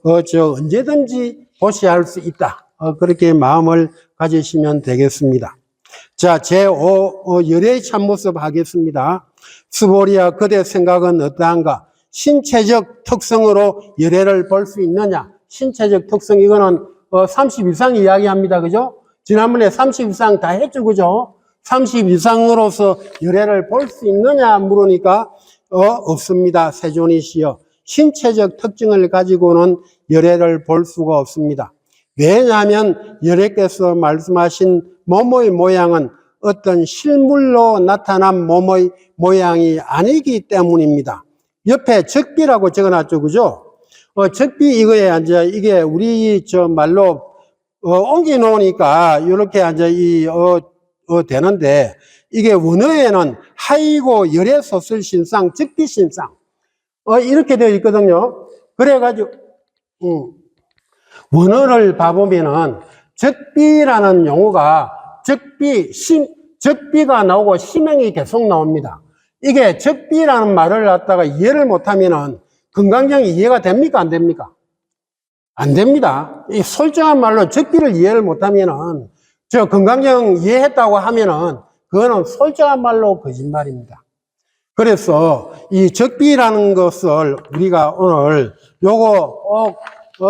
언제든지 보시할 수 있다. 그렇게 마음을 가지시면 되겠습니다. 자, 제5 열애의 참모습 하겠습니다. 스보리아 그대 생각은 어떠한가? 신체적 특성으로 열애를 볼 수 있느냐? 신체적 특성, 이거는 30 이상 이야기합니다. 그죠? 지난번에 30 이상 다 했죠. 그죠? 30 이상으로서 열애를 볼 수 있느냐 물으니까 없습니다. 세존이시여. 신체적 특징을 가지고는 열애를 볼 수가 없습니다. 왜냐하면 열애께서 말씀하신 몸의 모양은 어떤 실물로 나타난 몸의 모양이 아니기 때문입니다. 옆에 적비라고 적어놨죠. 그죠? 적비 이거에 이게 우리 말로 옮겨 놓으니까 이렇게 되는데 이게 원어에는 하이고 열애소설 신상, 적비 신상 이렇게 되어 있거든요. 그래가지고 원어를 봐보면은 적비라는 용어가 적비가 나오고 심행이 계속 나옵니다. 이게 적비라는 말을 갖다가 이해를 못하면은 건강경이 이해가 됩니까? 안 됩니까? 안 됩니다. 이 솔직한 말로 적비를 이해를 못하면은 건강경 이해했다고 하면은 그거는 솔직한 말로 거짓말입니다. 그래서 이 적비라는 것을 우리가 오늘 요거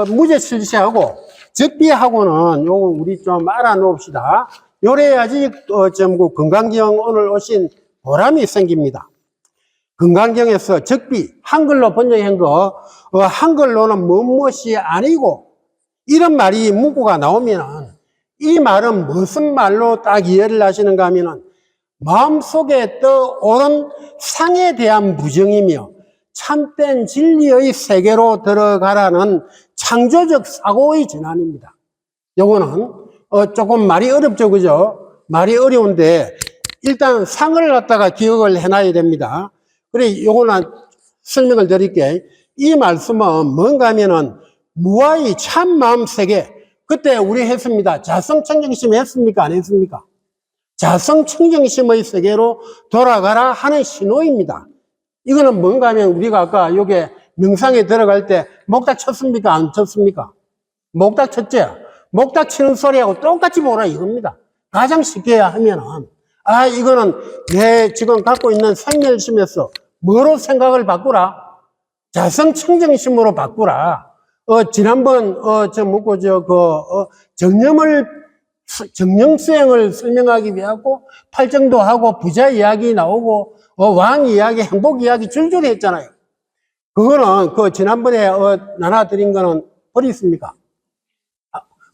무죄실시하고 적비하고는 요거 우리 좀 알아놓읍시다. 요래야지 좀 건강경 오늘 오신 보람이 생깁니다. 건강경에서 적비 한글로 번역한 거 한글로는 무엇이 아니고 이런 말이 문구가 나오면은 이 말은 무슨 말로 딱 이해를 하시는가 하면은 마음속에 떠오른 상에 대한 무정이며 참된 진리의 세계로 들어가라는 창조적 사고의 전환입니다. 요거는 조금 말이 어렵죠, 그죠? 말이 어려운데 일단 상을 갖다가 기억을 해놔야 됩니다. 그래, 요거는 설명을 드릴게요. 이 말씀은 뭔가 하면은 무아의 참마음 세계, 그때 우리 했습니다. 자성청정심 했습니까? 안 했습니까? 자성청정심의 세계로 돌아가라 하는 신호입니다. 이거는 뭔가 하면 우리가 아까 요게 명상에 들어갈 때 목닥 쳤습니까? 안 쳤습니까? 목닥 쳤죠? 목닥 치는 소리하고 똑같이 보라 이겁니다. 가장 쉽게 하면은 이거는 내 지금 갖고 있는 생멸심에서 뭐로 생각을 바꾸라? 자성청정심으로 바꾸라. 지난번 정령수행을 설명하기 위하고 팔정도 하고 부자 이야기 나오고 왕 이야기, 행복 이야기 줄줄이 했잖아요. 그거는 지난번에 나눠드린 거는 버리십니까?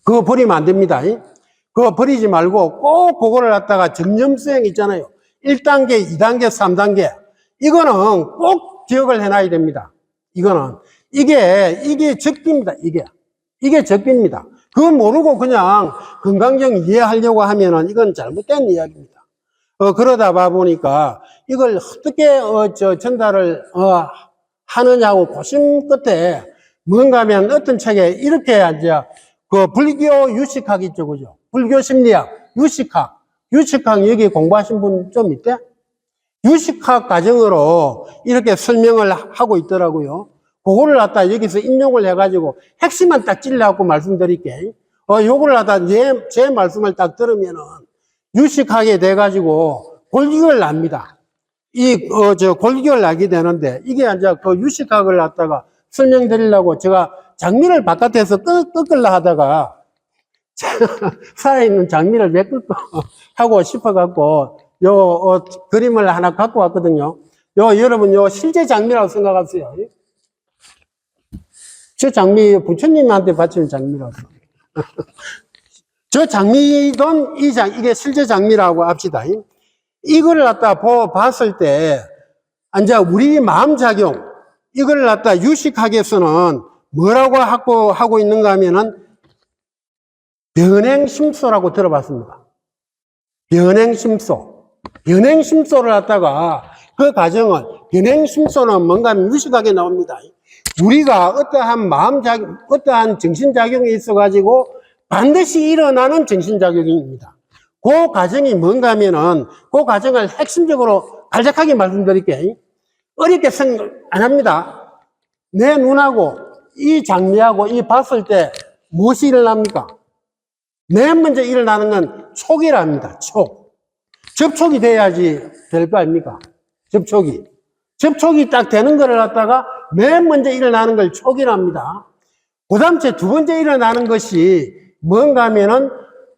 그거 버리면 안 됩니다. 그거 버리지 말고 꼭 그거를 갖다가 정념수행 있잖아요. 1단계, 2단계, 3단계. 이거는 꼭 기억을 해놔야 됩니다. 이게 적비입니다. 이게 적비입니다. 그거 모르고 그냥 건강경 이해하려고 하면은 이건 잘못된 이야기입니다. 그러다 보니까 이걸 어떻게 전달을 하느냐고 고심 끝에 뭔가 하면 어떤 책에 이렇게 이제 불교 유식학 있죠, 그죠? 불교 심리학, 유식학 여기 공부하신 분 좀 있대? 유식학 과정으로 이렇게 설명을 하고 있더라고요. 그거를 갖다 여기서 인용을 해가지고 핵심만 딱 찔러갖고 말씀드릴게. 요거를 갖다 제 말씀을 딱 들으면은 유식하게 돼가지고 골기가 납니다. 골기가 나게 되는데 이게 이제 유식학을 갖다가 설명드리려고 제가 장미를 바깥에서 꺾으려 하다가 살아있는 장미를 왜 꺾어 하고 싶어갖고 그림을 하나 갖고 왔거든요. 여러분 실제 장미라고 생각하세요. 저 장미 부처님한테 바치는 장미라서. 저 장미든 이게 실제 장미라고 합시다. 이거를 갖다 봤을 때, 이제 우리 마음작용, 이거를 갖다 유식학에서는 뭐라고 하고 있는가 하면은 변행심소라고 들어봤습니다. 변행심소를 갖다가 그 과정은, 변행심소는 뭔가 하면 유식하게 나옵니다. 우리가 어떠한 정신작용이 있어가지고 반드시 일어나는 정신작용입니다. 그 과정이 뭔가 하면은 그 과정을 핵심적으로 간략하게 말씀드릴게요. 어렵게 생각 안 합니다. 내 눈하고 이 장미하고 이 봤을 때 무엇이 일어납니까? 맨 먼저 일어나는 건 촉이랍니다. 접촉이 돼야지 될 거 아닙니까? 접촉이 딱 되는 거를 갖다가 맨 먼저 일어나는 걸 촉이랍니다. 그 다음 두 번째 일어나는 것이 뭔가 하면은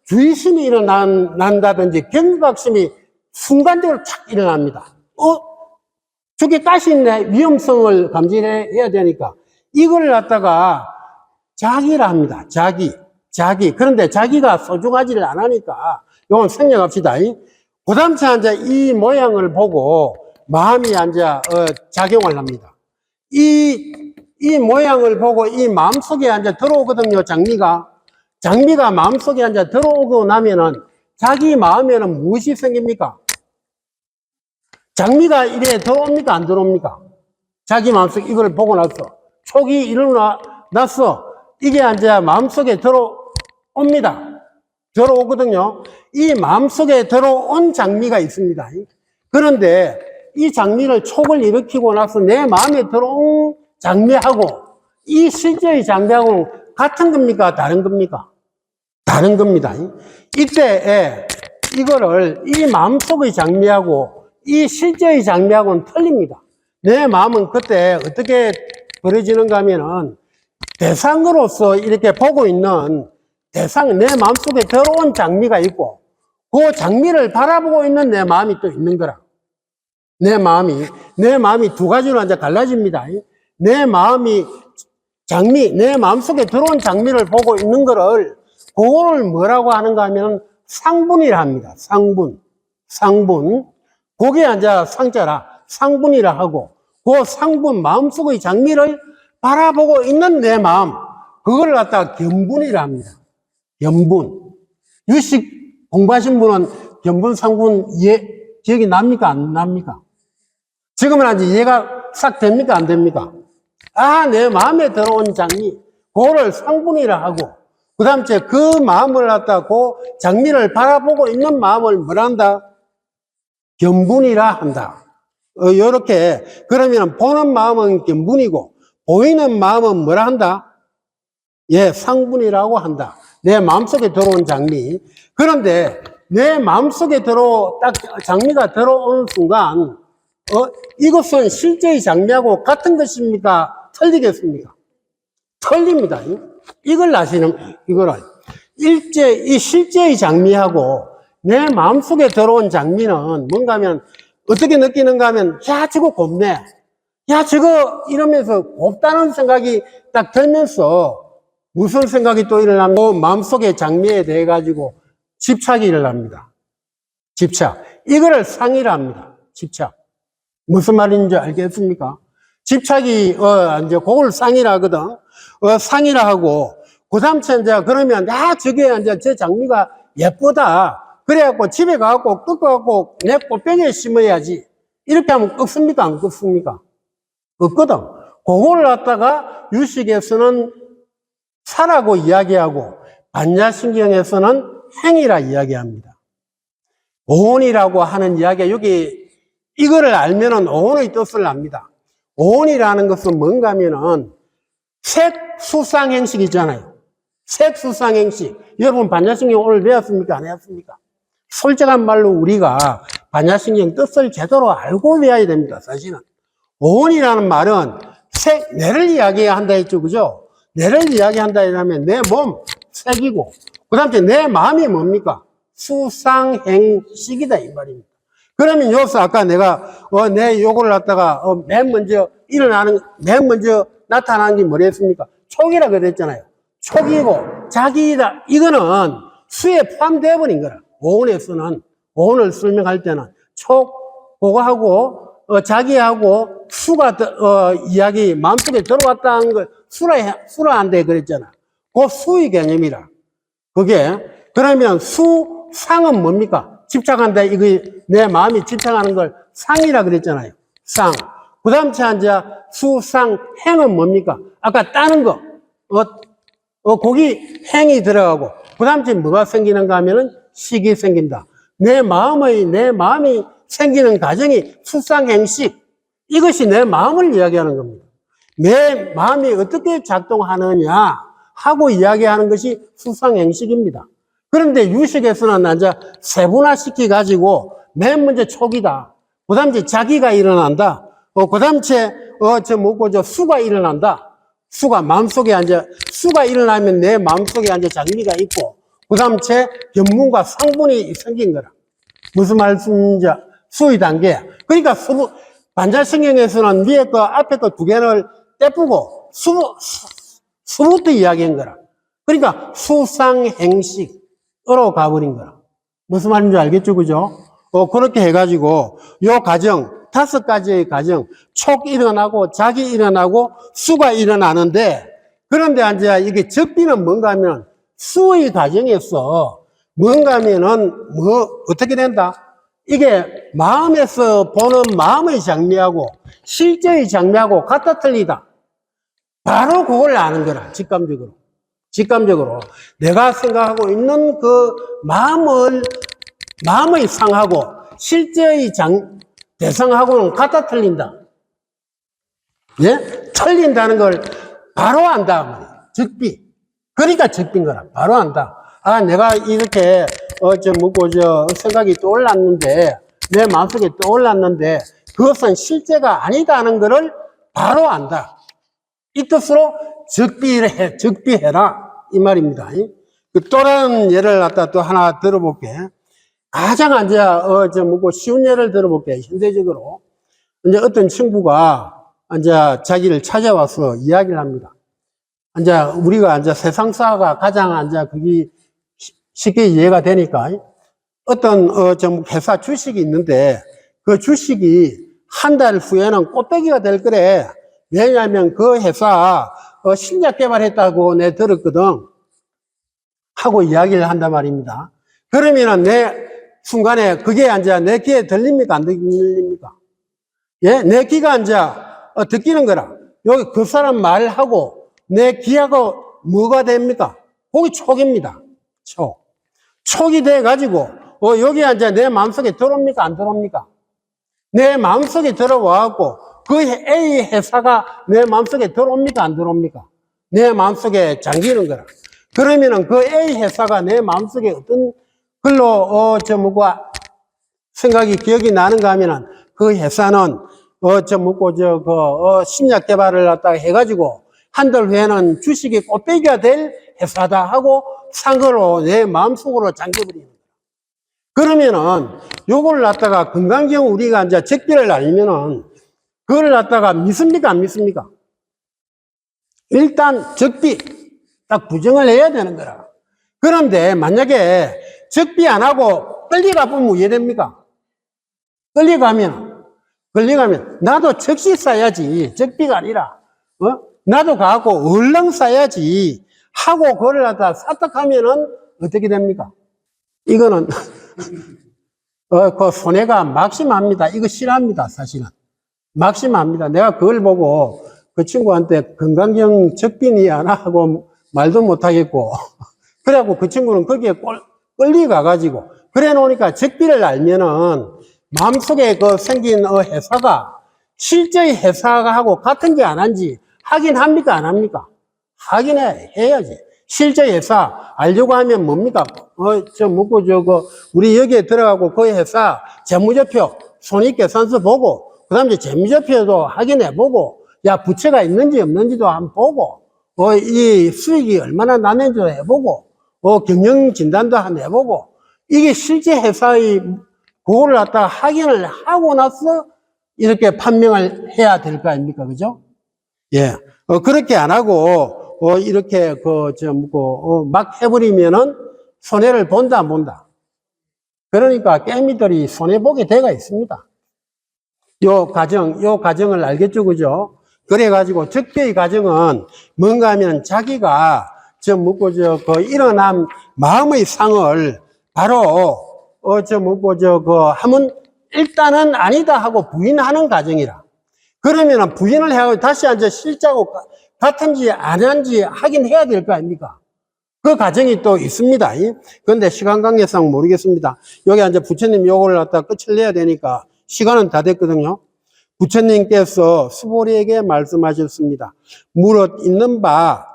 주의심이 일어난다든지 경각심이 순간적으로 착 일어납니다. 저게 가시 있네. 위험성을 감지해야 되니까. 이걸 갖다가 자기라 합니다. 자기. 그런데 자기가 소중하지를 않으니까 이건 생략합시다. 그 다음 이제 이 모양을 보고 마음이 이제 작용을 합니다. 이 모양을 보고 이 마음속에 이제 들어오거든요, 장미가 마음속에 이제 들어오고 나면은 자기 마음에는 무엇이 생깁니까? 장미가 이래 들어옵니까? 안 들어옵니까? 자기 마음속에 이걸 보고 나서 촉이 일어나서 이게 이제 마음속에 들어옵니다. 들어오거든요. 이 마음속에 들어온 장미가 있습니다. 그런데 이 장미를 촉을 일으키고 나서 내 마음에 들어온 장미하고 이 실제의 장미하고는 같은 겁니까? 다른 겁니까? 다른 겁니다. 이때에 이거를 이 마음속의 장미하고 이 실제의 장미하고는 틀립니다. 내 마음은 그때 어떻게 벌어지는가 하면은 대상으로서 이렇게 보고 있는 대상, 내 마음속에 들어온 장미가 있고, 그 장미를 바라보고 있는 내 마음이 또 있는 거라. 내 마음이 두 가지로 이제 갈라집니다. 내 마음이 내 마음속에 들어온 장미를 보고 있는 거를, 그거를 뭐라고 하는가 하면 상분이라 합니다. 상분. 거기에 이제 상자라, 상분이라 하고, 그 상분, 마음속의 장미를 바라보고 있는 내 마음, 그걸 갖다가 견분이라 합니다. 견분. 유식 공부하신 분은 견분, 상분, 기억이 납니까? 안 납니까? 지금은 이제 이해가 싹 됩니까? 안 됩니까? 내 마음에 들어온 장미, 그거를 상분이라 하고, 그 다음에 그 마음을 갖다 그 장미를 바라보고 있는 마음을 뭐라 한다? 견분이라 한다. 요렇게, 그러면 보는 마음은 견분이고, 보이는 마음은 뭐라 한다? 상분이라고 한다. 내 마음속에 들어온 장미. 그런데 내 마음속에 딱 장미가 들어오는 순간, 이것은 실제의 장미하고 같은 것입니까? 틀리겠습니까? 틀립니다. 이걸 이 실제의 장미하고 내 마음속에 들어온 장미는 뭔가 하면 어떻게 느끼는가 하면, 저거 곱네. 저거 이러면서 곱다는 생각이 딱 들면서 무슨 생각이 또 일어나면 마음속의 장미에 대해 가지고 집착이 일어납니다. 집착. 이거를 상이라 합니다. 집착. 무슨 말인지 알겠습니까? 집착이, 이제 그걸 상이라 하거든. 상이라 하고, 그 다음에 이제 그러면, 저게 이제 저 장미가 예쁘다. 그래갖고 집에 가갖고 꺾어갖고 내 꽃병에 심어야지. 이렇게 하면 꺾습니까? 안 꺾습니까? 꺾거든. 그걸 갖다가 유식에서는 사라고 이야기하고, 반야신경에서는 행이라 이야기합니다. 오온이라고 하는 이야기가 이거를 알면은 오온의 뜻을 압니다. 오온이라는 것은 뭔가 하면은 색수상행식 있잖아요. 색수상행식. 여러분 반야신경 오늘 배웠습니까? 안 배웠습니까? 솔직한 말로 우리가 반야신경 뜻을 제대로 알고 배워야 됩니다. 사실은. 오온이라는 말은 뇌를 이야기한다 했죠. 그죠? 뇌를 이야기한다 이러면 내 몸, 색이고, 그 다음에 내 마음이 뭡니까? 수상행식이다 이 말입니다. 그러면 여기서 아까 내가 내 요거를 갖다가 맨 먼저 나타나는 게 뭐랬습니까? 촉이라 그랬잖아요. 촉이고 자기이다. 이거는 수에 포함되어 버린 거라. 오온에서는, 오온을 설명할 때는 촉, 그거하고 자기하고 수가 이야기 마음속에 들어왔다는 걸 수라한데 그랬잖아. 그 수의 개념이라. 그게 그러면 수상은 뭡니까? 집착한다. 이거 내 마음이 집착하는 걸 상이라 그랬잖아요. 상. 그 다음 이제 수상행은 뭡니까? 아까 따는 거. 거기 행이 들어가고, 그 다음 뭐가 생기는가 하면은 식이 생긴다. 내 마음이 생기는 과정이 수상행식. 이것이 내 마음을 이야기하는 겁니다. 내 마음이 어떻게 작동하느냐 하고 이야기하는 것이 수상행식입니다. 그런데 유식에서는 이제 세분화시키 가지고 맨 먼저 촉이다. 그 다음에 자기가 일어난다. 그 다음에 수가 일어난다. 마음속에 수가 일어나면 내 마음속에 장미가 있고, 그 다음에 견문과 상분이 생긴 거라. 무슨 말씀인지, 수의 단계. 그러니까 반자신경에서는 위에 거, 앞에 거 두 개를 떼쁘고, 수부터 이야기한 거라. 그러니까 수상행식으로 가버린 거라. 무슨 말인지 알겠죠? 그죠? 그렇게 해가지고, 요 과정, 5가지의 과정, 촉 일어나고, 자기 일어나고, 수가 일어나는데, 그런데 이제 이게 적비는 뭔가 하면, 수의 과정에서 뭔가 하면은, 어떻게 된다? 이게 마음에서 보는 마음의 장미하고, 실제의 장미하고 같아 틀리다. 바로 그걸 아는 거라, 직감적으로. 내가 생각하고 있는 그 마음의 상하고, 실제의 대상하고는 같아 틀린다. 예? 틀린다는 걸 바로 안다. 적비. 그러니까 적비인 거라. 바로 안다. 내가 이렇게, 생각이 떠올랐는데, 내 마음속에 떠올랐는데, 그것은 실제가 아니다는 거를 바로 안다. 이 뜻으로 적비해라. 이 말입니다. 그 또 다른 예를 갖다 또 하나 들어볼게. 가장 이제, 쉬운 예를 들어볼게. 현대적으로. 이제 어떤 친구가 이제 자기를 찾아와서 이야기를 합니다. 이제 우리가 이제 세상사가 가장 이제 그게 쉽게 이해가 되니까 어떤 회사 주식이 있는데 그 주식이 한 달 후에는 꽃배기가 될 거래. 왜냐하면 그 회사 신약 개발했다고 내 들었거든 하고 이야기를 한단 말입니다. 그러면은 내 순간에 그게 이제 내 귀에 들립니까 안 들립니까? 예, 내 귀가 이제 듣기는 거라. 여기 그 사람 말하고 내 귀하고 뭐가 됩니까? 그게 촉입니다. 촉이 돼가지고 여기 이제 내 마음속에 들어옵니까 안 들어옵니까? 내 마음속에 들어와갖고 그 A 회사가 내 마음속에 들어옵니까 안 들어옵니까? 내 마음속에 잠기는 거라. 그러면은 그 A 회사가 내 마음속에 어떤 걸로 생각이 기억이 나는가 하면은 그 회사는 신약 개발을 갖다가 해가지고 한 달 후에는 주식이 꽃배기가 될 회사다 하고 산 거로 내 마음속으로 잠겨버리는 거야. 그러면은 요걸 갖다가 건강경 우리가 이제 적비를 알면은 그걸 갖다가 믿습니까 안 믿습니까? 일단 적비 딱 부정을 해야 되는 거라. 그런데 만약에 적비 안 하고 끌리가 보면 왜 됩니까? 끌리가면 나도 적시 써야지 적비가 아니라 나도 가고 얼렁 써야지 하고 그걸 갖다 사탁하면은 어떻게 됩니까? 이거는 그 손해가 막심합니다. 이거 싫어합니다. 사실은 막심합니다. 내가 그걸 보고 그 친구한테 건강경 적빈이 안 하고 말도 못하겠고 그래갖고 그 친구는 거기에 끌려가가지고 그래 놓으니까 적비를 알면은 마음속에 그 생긴 회사가 실제의 회사하고 같은 게 안 한지 확인합니까 안 합니까? 해야지. 실제 회사 알려고 하면 뭡니까? 우리 여기에 들어가고 그 회사 재무제표 손익계산서 보고 그 다음에 재무제표도 확인해 보고 야 부채가 있는지 없는지도 한번 보고 이 수익이 얼마나 나는지도 해보고 경영진단도 한번 해보고 이게 실제 회사의 그거를 갖다가 확인을 하고 나서 이렇게 판명을 해야 될 거 아닙니까? 그죠? 예. 그렇게 안 하고, 이렇게, 막 해버리면은 손해를 본다, 안 본다. 그러니까 깨미들이 손해보게 돼가 있습니다. 요 과정을 알겠죠? 그죠? 그래가지고 적폐의 과정은 뭔가 하면 자기가 일어난 마음의 상을 바로 하면 일단은 아니다 하고 부인하는 과정이라. 그러면은 부인을 해가지고 다시 이제 실자고 같은지 안 한지 확인해야 될 거 아닙니까? 그 과정이 또 있습니다. 그런데 시간 관계상 모르겠습니다. 여기 이제 부처님 요거를 갖다 끝을 내야 되니까 시간은 다 됐거든요. 부처님께서 수보리에게 말씀하셨습니다. 무릇 있는 바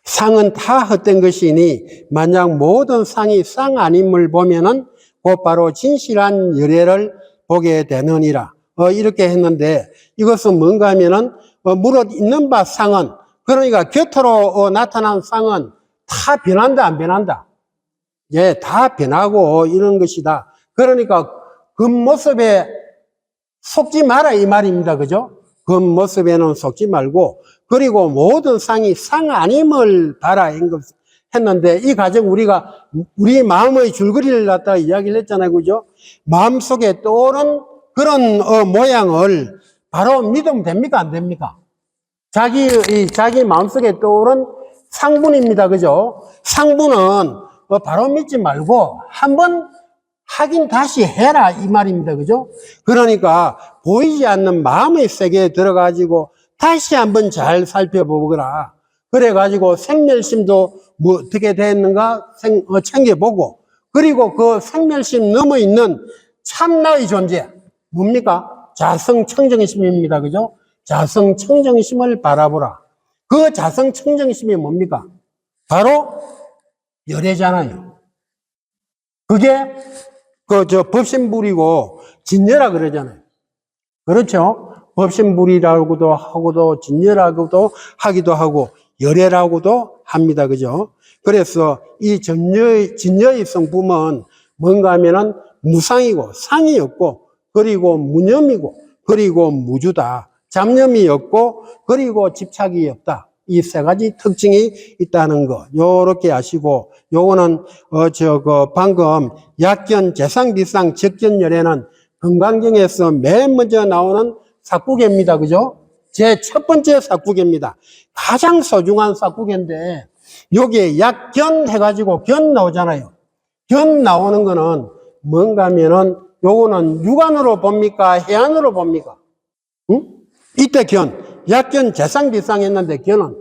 상은 다 헛된 것이니 만약 모든 상이 상 아님을 보면은 곧바로 진실한 열애를 보게 되느니라. 이렇게 했는데 이것은 뭔가 하면은 무릇 있는 바 상은 그러니까 겉으로 나타난 상은 다 변한다 안 변한다? 예, 다 변하고 이런 것이다. 그러니까 겉모습에 속지 마라 이 말입니다. 그죠? 겉모습에는 속지 말고 그리고 모든 상이 상 아님을 봐라 했는데 이 과정 우리가 우리 마음의 줄거리를 갖다가 이야기를 했잖아요. 그죠? 마음속에 떠오른 그런 모양을 바로 믿으면 됩니까? 안 됩니까? 자기 마음속에 떠오른 상분입니다. 그죠? 상분은 바로 믿지 말고 한번 확인 다시 해라 이 말입니다. 그죠? 그러니까 보이지 않는 마음의 세계에 들어가지고 다시 한번 잘 살펴보거라. 그래가지고 생멸심도 뭐 어떻게 됐는가 챙겨보고 그리고 그 생멸심 넘어 있는 참나의 존재 뭡니까? 자성청정심입니다. 그죠? 자성청정심을 바라보라. 그 자성청정심이 뭡니까? 바로 열애잖아요. 그게 법신불이고 진여라 그러잖아요. 그렇죠? 법신불이라고도 하고도 진열라고도 하기도 하고 열애라고도 합니다. 그죠? 그래서 이 진여의 성품은 뭔가 하면은 무상이고 상이 없고 그리고 무념이고 그리고 무주다. 잡념이 없고 그리고 집착이 없다. 이 세 가지 특징이 있다는 거 요렇게 아시고 요거는 방금 약견 재상비상 적견열애는 금강경에서 맨 먼저 나오는 삭구계입니다. 그죠? 제 첫 번째 삭구계입니다. 가장 소중한 삭구계인데 여기에 약견 해가지고 견 나오잖아요. 견 나오는 거는 뭔가 하면은 요거는 육안으로 봅니까? 해안으로 봅니까? 응? 이때 견, 약견 재상비상 했는데 견은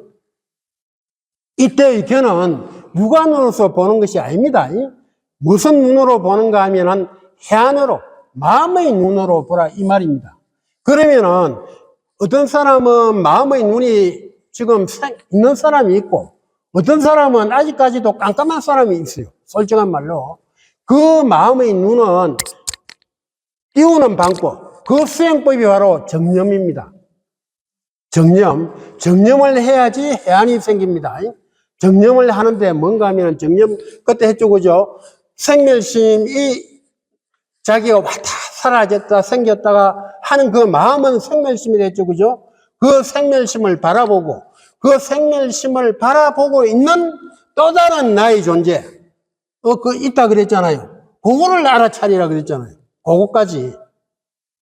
이때의 견은 육안으로서 보는 것이 아닙니다. 무슨 눈으로 보는가 하면은 해안으로 마음의 눈으로 보라 이 말입니다. 그러면은 어떤 사람은 마음의 눈이 지금 있는 사람이 있고 어떤 사람은 아직까지도 깜깜한 사람이 있어요. 솔직한 말로. 그 마음의 눈은 띄우는 방법, 그 수행법이 바로 정념입니다. 정념을 해야지 해안이 생깁니다. 정념을 하는데 뭔가 하면 정념, 그때 했죠, 그죠? 생멸심이 자기가 왔다 사라졌다 생겼다가 하는 그 마음은 생멸심이 됐죠, 그죠? 그 생멸심을 바라보고 그 생멸심을 바라보고 있는 또 다른 나의 존재, 있다 그랬잖아요. 그거를 알아차리라 그랬잖아요. 그거까지.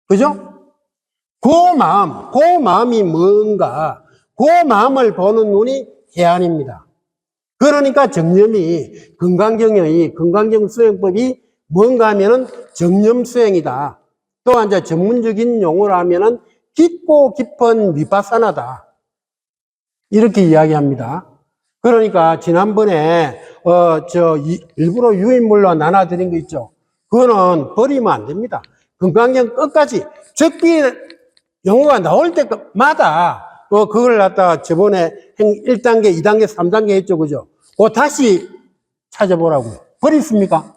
그죠? 그 마음이 뭔가, 그 마음을 보는 눈이 해안입니다. 그러니까 정념이, 건강경 수행법이 뭔가 하면은 정념 수행이다. 또 이제 전문적인 용어로 하면은 깊고 깊은 미파사나다. 이렇게 이야기합니다. 그러니까 지난번에 일부러 유인물로 나눠드린 거 있죠. 그거는 버리면 안 됩니다. 건강경 끝까지 적비 용어가 나올 때마다 그걸 갖다가 저번에 1단계, 2단계, 3단계 했죠. 그죠? 그거 다시 찾아보라고요. 버렸습니까?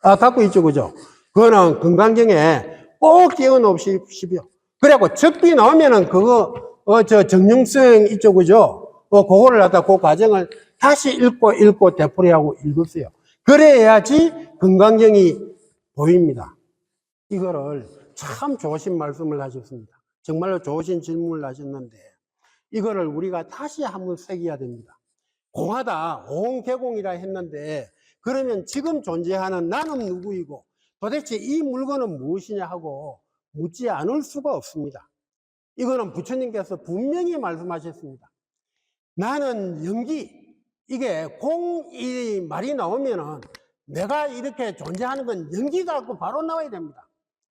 갖고 있죠. 그죠? 그거는 건강경에 꼭 띄워 놓으십시오. 그래갖고 적비 나오면은 정령수행 있죠. 그죠? 그거를 갖다 그 과정을 다시 읽고 되풀이하고 읽으세요. 그래야지 건강경이 보입니다. 이거를 참 좋으신 말씀을 하셨습니다. 정말로 좋으신 질문을 하셨는데 이거를 우리가 다시 한번 새겨야 됩니다. 공하다, 오온개공이라 했는데 그러면 지금 존재하는 나는 누구이고 도대체 이 물건은 무엇이냐 하고 묻지 않을 수가 없습니다. 이거는 부처님께서 분명히 말씀하셨습니다. 나는 영기, 이게 이 말이 나오면은 내가 이렇게 존재하는 건 영기가 갖고 바로 나와야 됩니다.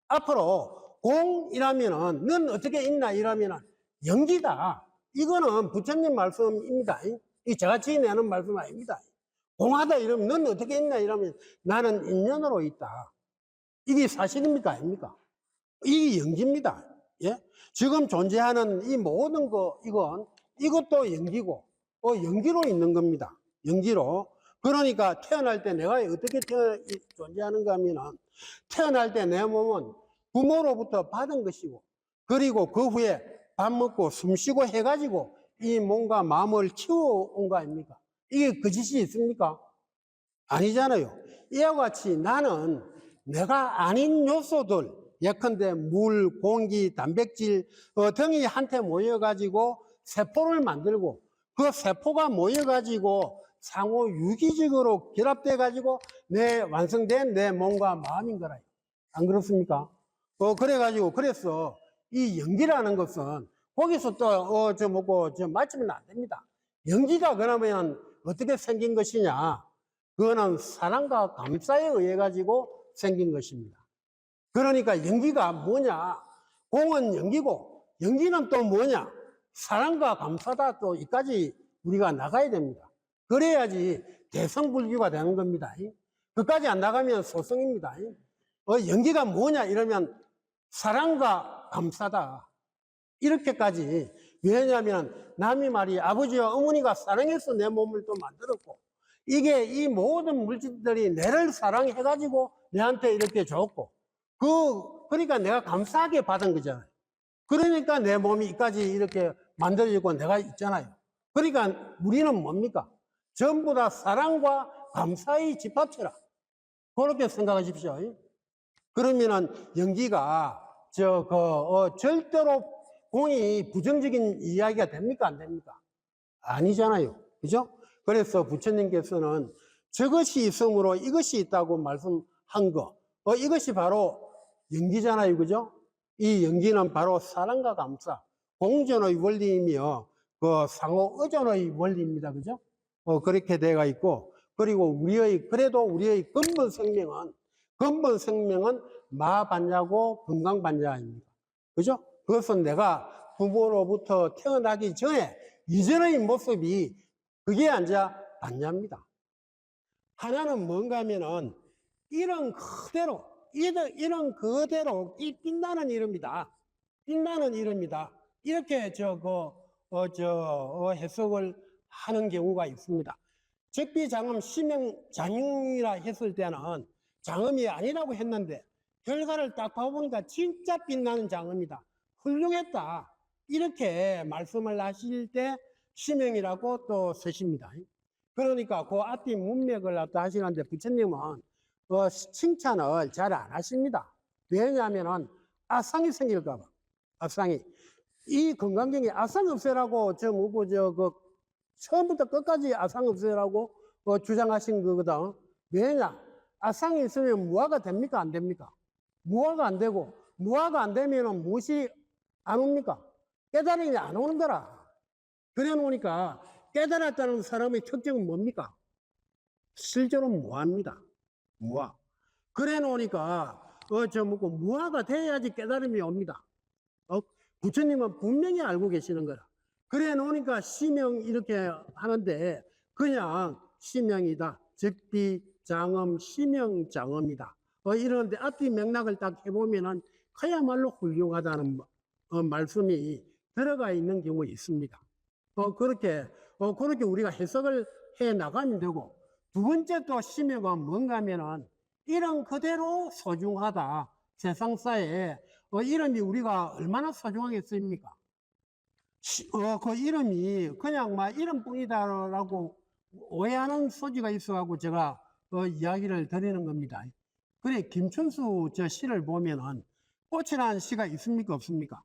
앞으로 공이라면은 넌 어떻게 있나 이러면은 영기다. 이거는 부처님 말씀입니다. 이 제가 지내는 말씀 아닙니다. 공하다 이러면 넌 어떻게 있나 이러면 나는 인연으로 있다. 이게 사실입니까? 아닙니까? 이게 영기입니다. 예? 지금 존재하는 이 모든 이것도 영기고, 영기로 있는 겁니다. 영기로. 그러니까 태어날 때 내가 어떻게 존재하는가 하면 태어날 때 내 몸은 부모로부터 받은 것이고 그리고 그 후에 밥 먹고 숨 쉬고 해가지고 이 몸과 마음을 키워온 거 아닙니까? 이게 거짓이 있습니까? 아니잖아요. 이와 같이 나는 내가 아닌 요소들 예컨대 물, 공기, 단백질 등이 한테 모여가지고 세포를 만들고 그 세포가 모여가지고 상호 유기적으로 결합돼가지고 완성된 내 몸과 마음인 거라. 안 그렇습니까? 그래서 이 연기라는 것은 거기서 또 맞추면 안 됩니다. 연기가 그러면 어떻게 생긴 것이냐? 그거는 사랑과 감사에 의해 가지고 생긴 것입니다. 그러니까 연기가 뭐냐? 공은 연기고 연기는 또 뭐냐? 사랑과 감사다. 또 이까지 우리가 나가야 됩니다. 그래야지 대성불교가 되는 겁니다. 그까지 안 나가면 소성입니다. 연기가 뭐냐 이러면 사랑과 감사다. 이렇게까지. 왜냐하면 남이 말이 아버지와 어머니가 사랑해서 내 몸을 또 만들었고 이게 이 모든 물질들이 내를 사랑해가지고 내한테 이렇게 줬고 그러니까 내가 감사하게 받은 거잖아요. 그러니까 내 몸이 이까지 이렇게 만들어지고 내가 있잖아요. 그러니까 우리는 뭡니까? 전부 다 사랑과 감사의 집합체라. 그렇게 생각하십시오. 그러면은 연기가 절대로 공이 부정적인 이야기가 됩니까? 안 됩니까? 아니잖아요. 그죠? 그래서 부처님께서는 저것이 있으므로 이것이 있다고 말씀한 거. 이것이 바로 연기잖아요. 그죠? 이 연기는 바로 사랑과 감사, 공존의 원리이며, 상호 의존의 원리입니다. 그죠? 그렇게 되어 있고, 그리고 그래도 우리의 근본 생명은 마반야고 건강반야입니다. 그죠? 그것은 내가 부모로부터 태어나기 전에, 이전의 모습이, 그게 앉아 반야입니다. 하나는 뭔가 하면은, 이런 그대로, 이 빛나는 이름이다. 빛나는 이름이다. 이렇게 해석을 하는 경우가 있습니다. 적비장음 심형장이라 했을 때는 장음이 아니라고 했는데, 결과를 딱 봐보니까 진짜 빛나는 장음이다. 훌륭했다. 이렇게 말씀을 하실 때 심형이라고 또 쓰십니다. 그러니까 그 앞뒤 문맥을 하시는데 부처님은 칭찬을 잘 안 하십니다. 왜냐하면은 아상이 생길까봐. 아상이. 이 건강경에 아상 없애라고 처음부터 끝까지 아상 없애라고 주장하신 거거든. 왜냐? 아상이 있으면 무화가 됩니까? 안 됩니까? 무화가 안 되고, 무화가 안 되면은 무엇이 안 옵니까? 깨달음이 안 오는 거라. 그래 놓으니까 깨달았다는 사람의 특징은 뭡니까? 실제로 무화입니다. 무화. 그래 놓으니까, 무화가 돼야지 깨달음이 옵니다. 부처님은 분명히 알고 계시는 거라. 그래 놓으니까 시명 이렇게 하는데, 그냥 시명이다. 적비, 장엄, 시명, 장엄이다. 이러는데 앞뒤 맥락을 딱 해보면은, 그야말로 훌륭하다는 말씀이 들어가 있는 경우 있습니다. 그렇게 우리가 해석을 해 나가면 되고, 두 번째 또 심해가 뭔가 하면은, 이름 그대로 소중하다. 세상사에, 이름이 우리가 얼마나 소중하겠습니까? 그 이름이 그냥 이름뿐이다라고 오해하는 소지가 있어가지고 제가 이야기를 드리는 겁니다. 그래, 김춘수 시를 보면은, 꽃이라는 시가 있습니까? 없습니까?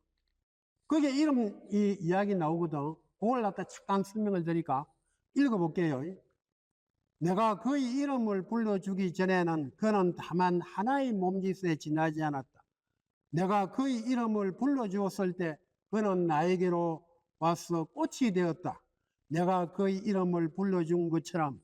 그게 이 이야기 나오거든. 그걸 갖다 잠깐 설명을 드리니까 읽어볼게요. 내가 그의 이름을 불러주기 전에는 그는 다만 하나의 몸짓에 지나지 않았다. 내가 그의 이름을 불러주었을 때 그는 나에게로 와서 꽃이 되었다. 내가 그의 이름을 불러준 것처럼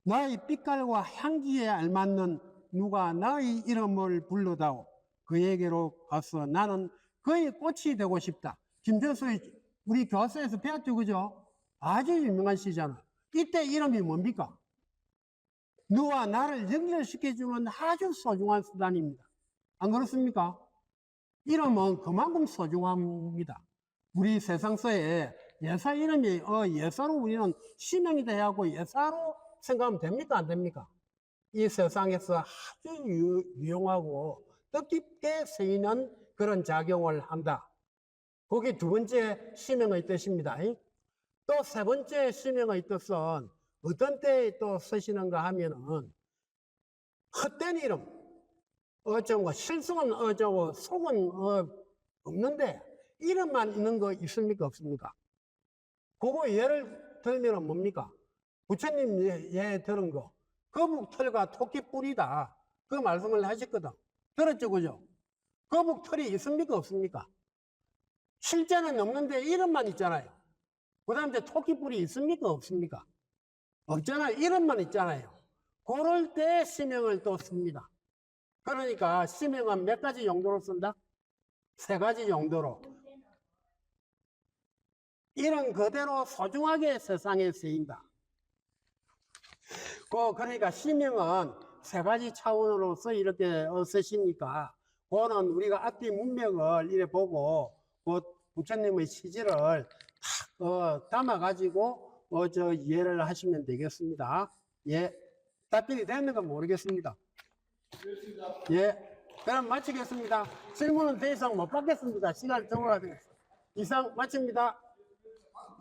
나의 빛깔과 향기에 알맞는 누가 나의 이름을 불러다오. 그에게로 가서 나는 그의 꽃이 되고 싶다. 김철수의 우리 교과서에서 배웠죠, 그죠? 아주 유명한 시잖아. 이때 이름이 뭡니까? 너와 나를 연결시켜주는 아주 소중한 수단입니다. 안 그렇습니까? 이름은 그만큼 소중합니다. 우리 세상서에 예사 이름이 예사로 우리는 시명이다 하고 예사로 생각하면 됩니까? 안 됩니까? 이 세상에서 아주 유용하고 뜻깊게 쓰이는 그런 작용을 한다. 그게 두 번째 시명의 뜻입니다. 또 세 번째 시명의 뜻은 어떤 때에 또 쓰시는가 하면은 헛된 이름, 실속은 속은 없는데 이름만 있는 거 있습니까? 없습니까? 그거 예를 들면 뭡니까? 부처님 예 들은 거 거북털과 토끼뿔이다. 그 말씀을 하셨거든. 들었죠, 그죠? 거북털이 있습니까? 없습니까? 실제는 없는데 이름만 있잖아요. 그 다음에 토끼뿔이 있습니까? 없습니까? 없잖아요. 이름만 있잖아요. 그럴 때 시명을 또 씁니다. 그러니까 시명은 몇 가지 용도로 쓴다? 세 가지 용도로. 이름 그대로 소중하게 세상에 쓰인다. 그러니까 시명은 세 가지 차원으로서 이렇게 쓰시니까 그거는 우리가 앞뒤 문맥을 이래 보고 부처님의 시지를 딱 담아가지고 이해를 하시면 되겠습니다. 예, 답변이 됐는가 모르겠습니다. 예. 그럼 마치겠습니다. 질문은 더 이상 못 받겠습니다. 시간이 적어가지고. 이상 마칩니다.